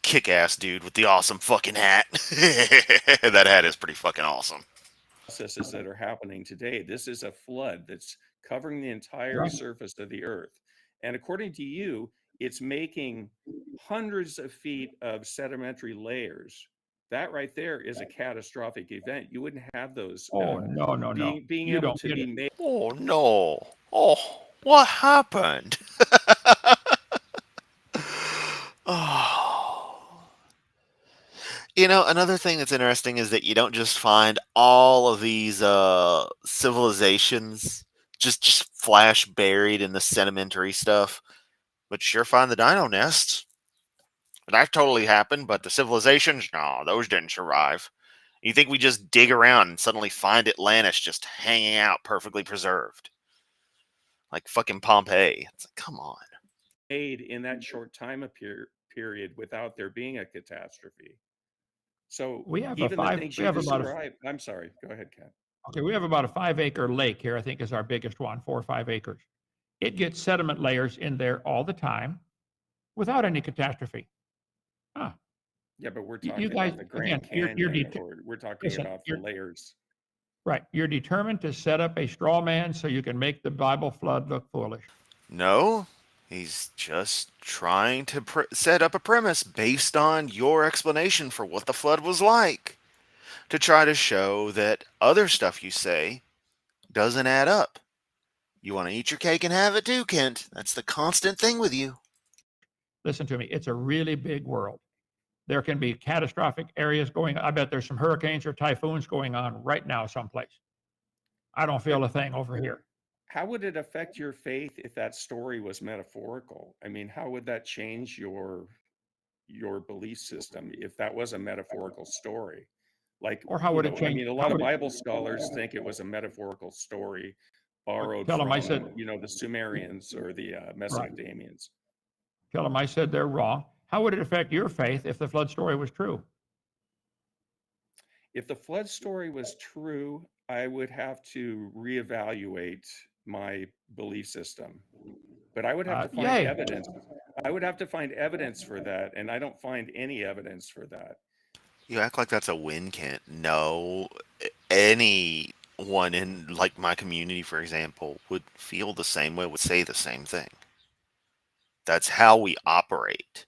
kick-ass dude with the awesome fucking hat. That hat is pretty fucking awesome. Processes that are happening today. This is a flood that's covering the entire surface of the earth. And according to you, it's making hundreds of feet of sedimentary layers. That right there is a catastrophic event. You wouldn't have those. No. Being You able don't to get be it. made. Oh, no. Oh, what happened? Oh. You know, another thing that's interesting is that you don't just find all of these civilizations just flash buried in the sedimentary stuff. but sure find the dino nests. That totally happened, but the civilizations, no, those didn't survive. You think we just dig around and suddenly find Atlantis just hanging out perfectly preserved? Like fucking Pompeii. It's like, come on. Made in that short time period without there being a catastrophe. So We have even the things you describe, I'm sorry, go ahead, Ken. okay, we have about a 5-acre lake here, I think is our biggest one, 4 or 5 acres. It gets sediment layers in there all the time without any catastrophe. Huh. Yeah, but we're You talking guys, about the again, Grand Canyon, or we're talking listen, about the layers. right. You're determined to set up a straw man so you can make the Bible flood look foolish. No, he's just trying to set up a premise based on your explanation for what the flood was like, to try to show that other stuff you say doesn't add up. You want to eat your cake and have it too, Kent. That's the constant thing with you. Listen to me. It's a really big world. There can be catastrophic areas going. I bet there's some hurricanes or typhoons going on right now someplace. I don't feel a thing over here. How would it affect your faith if that story was metaphorical? I mean, how would that change your belief system if that was a metaphorical story? Like, Or how would it change? I mean, a lot of Bible scholars think it was a metaphorical story borrowed Tell them I from, said, the Sumerians or the Mesopotamians. tell them I said they're wrong. How would it affect your faith if the flood story was true? If the flood story was true, I would have to reevaluate my belief system. But I would have to find Yay. evidence. I would have to find evidence for that, and I don't find any evidence for that. You act like that's a win, Kent. No, anyone in like my community, for example, would feel the same way, would say the same thing. That's how we operate.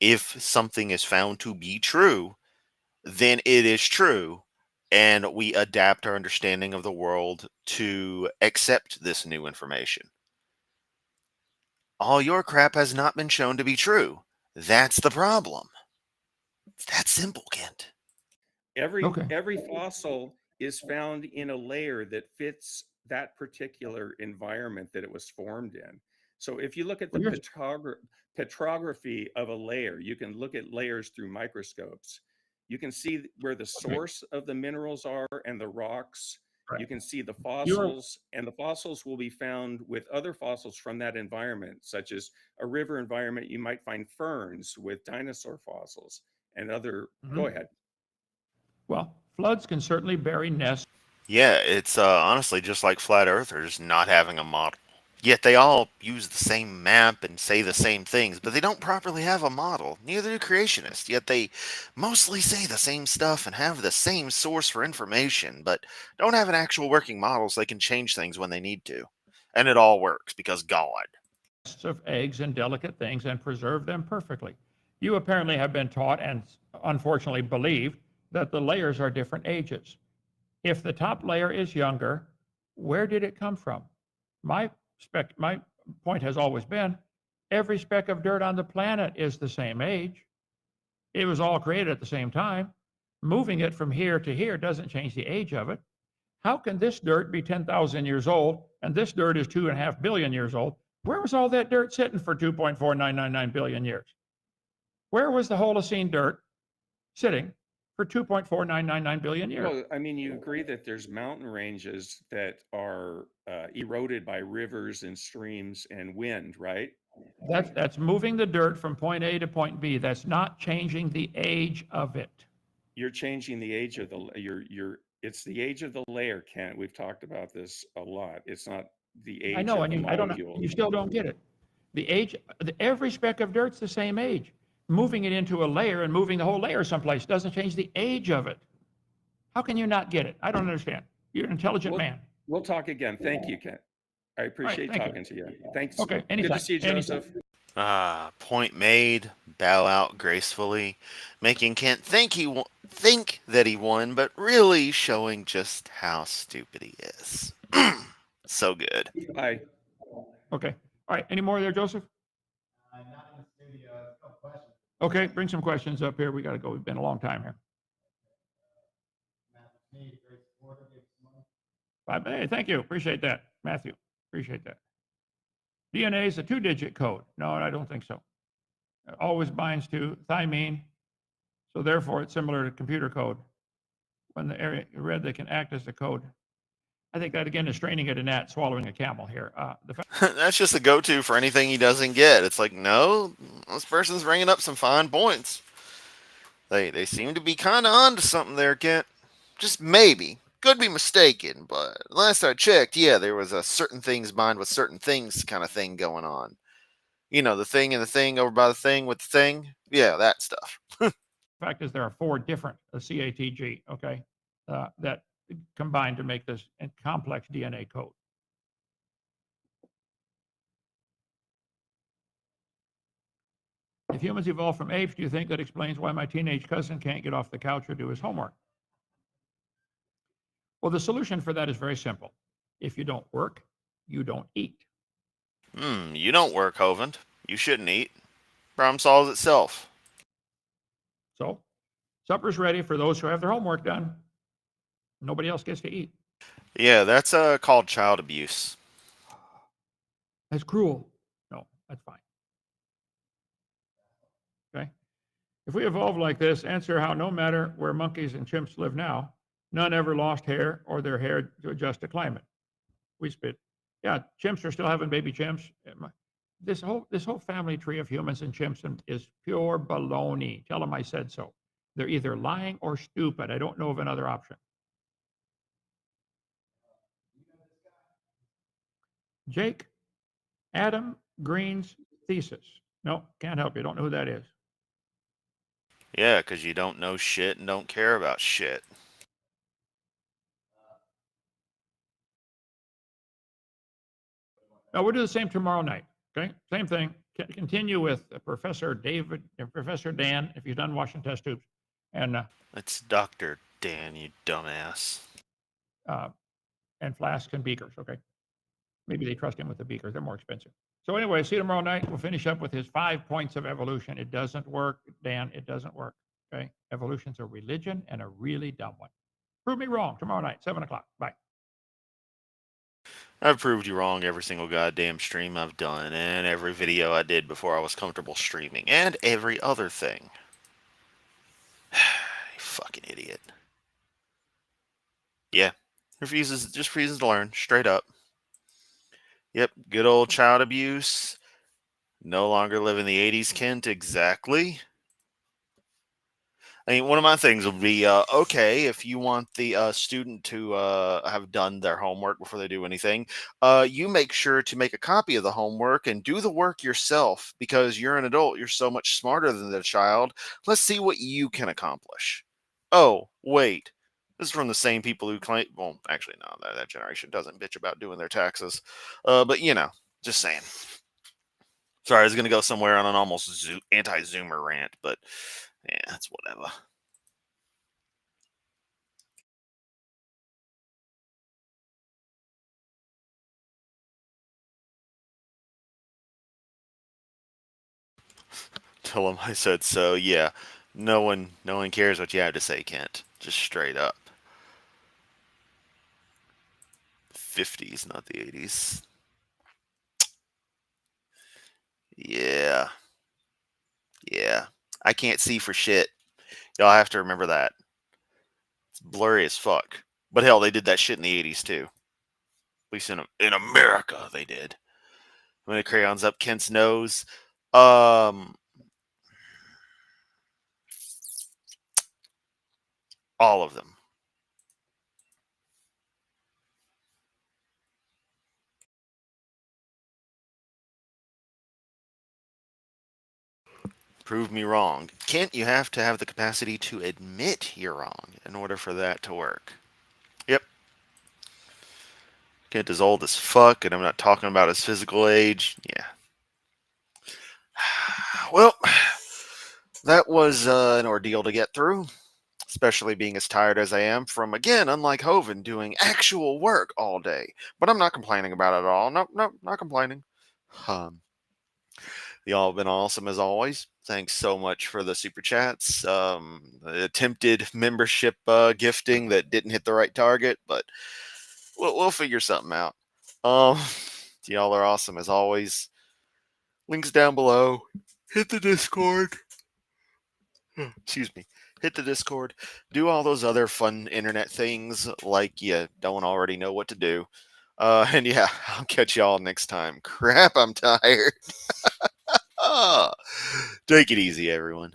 If something is found to be true, then it is true, and we adapt our understanding of the world to accept this new information. All your crap has not been shown to be true. That's the problem. It's that simple, Kent. Every fossil is found in a layer that fits that particular environment that it was formed in. So if you look at the petrography of a layer, you can look at layers through microscopes. You can see where the source of the minerals are and the rocks. Right. You can see the fossils, and the fossils will be found with other fossils from that environment, such as a river environment. You might find ferns with dinosaur fossils and other. Go ahead. Well, floods can certainly bury nests. Yeah, it's honestly just like flat earthers not having a model. Yet they all use the same map and say the same things, but they don't properly have a model. Neither do creationists, yet they mostly say the same stuff and have the same source for information, but don't have an actual working model so they can change things when they need to. And it all works because God. Of eggs and delicate things and preserve them perfectly. You apparently have been taught and unfortunately believe that the layers are different ages. If the top layer is younger, where did it come from? My point has always been every speck of dirt on the planet is the same age. It was all created at the same time. Moving it from here to here doesn't change the age of it. How can this dirt be 10,000 years old and this dirt is 2.5 billion years old? Where was all that dirt sitting for 2.4999 billion years? Where was the Holocene dirt sitting for 2.4999 billion years? Well, I mean, you agree that there's mountain ranges that are eroded by rivers and streams and wind, right? That's moving the dirt from point A to point B. That's not changing the age of it. You're changing the age of the it's the age of the layer, Kent. We've talked about this a lot. It's not the age I know, of the and I don't know, molecule. you still don't get it. The age, every speck of dirt's the same age. Moving it into a layer and moving the whole layer someplace doesn't change the age of it. How can you not get it? I don't understand. You're an intelligent man. We'll talk again. Thank you, Kent. I appreciate talking to you. Thanks. Okay, anytime. Good to see you, Joseph. Point made. Bow out gracefully, making Kent think that he won, but really showing just how stupid he is. So good. Bye. Okay. All right. Any more there, Joseph? Okay, bring some questions up here. We got to go. We've been a long time here. Hey, thank you. Appreciate that, Matthew. Appreciate that. DNA is a 2-digit code. No, I don't think so. It always binds to thymine, so therefore it's similar to computer code. When the area red, they can act as the code. I think that again is straining at a gnat, swallowing a camel here. That's just the go-to for anything he doesn't get. It's like, no, this person's bringing up some fine points. They seem to be kind of onto something there, Kent. Just maybe. Could be mistaken, but last I checked, yeah, there was a certain things bind with certain things kind of thing going on. You know, the thing and the thing over by the thing with the thing. Yeah, that stuff. fact is there are 4 different CATG, okay, that combine to make this complex DNA code. If humans evolved from apes, do you think that explains why my teenage cousin can't get off the couch or do his homework? Well, the solution for that is very simple. If you don't work, you don't eat. You don't work, Hovind. You shouldn't eat. Problem solves itself. So, supper's ready for those who have their homework done. Nobody else gets to eat. Yeah, that's called child abuse. That's cruel. No, that's fine. Okay. If we evolve like this, answer how no matter where monkeys and chimps live now, none ever lost hair or their hair to adjust to climate. We spit. Yeah, chimps are still having baby chimps. This whole family tree of humans and chimps is pure baloney. Tell them I said so. They're either lying or stupid. I don't know of another option. Jake, Adam Green's thesis. No, can't help you. Don't know who that is. Yeah, because you don't know shit and don't care about shit. No, we'll do the same tomorrow night. Okay, same thing. Continue with Professor David, Professor Dan, if you've done washing test tubes, and It's Dr. Dan, you dumbass. and flasks and beakers. Okay, maybe they trust him with the beakers. They're more expensive. So anyway, see you tomorrow night. We'll finish up with his 5 points of evolution. It doesn't work, Dan. It doesn't work. Okay, evolution's a religion and a really dumb one. Prove me wrong tomorrow night, 7:00. Bye. I've proved you wrong every single goddamn stream I've done, and every video I did before I was comfortable streaming, and every other thing. You fucking idiot. Yeah, just refuses to learn, straight up. Yep, good old child abuse. No longer live in the 80s, Kent, exactly. I mean, one of my things would be, okay, if you want the student to have done their homework before they do anything, you make sure to make a copy of the homework and do the work yourself because you're an adult. You're so much smarter than the child. Let's see what you can accomplish. Oh, wait. This is from the same people who claim, well, actually, no, that generation doesn't bitch about doing their taxes. But, you know, just saying. Sorry, I was going to go somewhere on an almost anti-Zoomer rant, but yeah, it's whatever. Tell him I said so. Yeah, no one cares what you have to say, Kent. Just straight up. 50s, not the 80s. Yeah. Yeah. I can't see for shit. Y'all have to remember that. It's blurry as fuck. But hell, they did that shit in the 80s too. At least in America, they did. When the crayons up Kent's nose. All of them. Prove me wrong. Kent, you have to have the capacity to admit you're wrong in order for that to work. Yep. Kent is old as fuck, and I'm not talking about his physical age. Yeah. Well, that was an ordeal to get through, especially being as tired as I am from, again, unlike Hovind, doing actual work all day. But I'm not complaining about it at all. No, not complaining. Y'all have been awesome as always. Thanks so much for the super chats. The attempted membership gifting that didn't hit the right target, but we'll figure something out. Y'all are awesome as always. Links down below. Hit the Discord. Excuse me. Hit the Discord. Do all those other fun internet things like you don't already know what to do. And yeah, I'll catch y'all next time. Crap, I'm tired. Take it easy, everyone.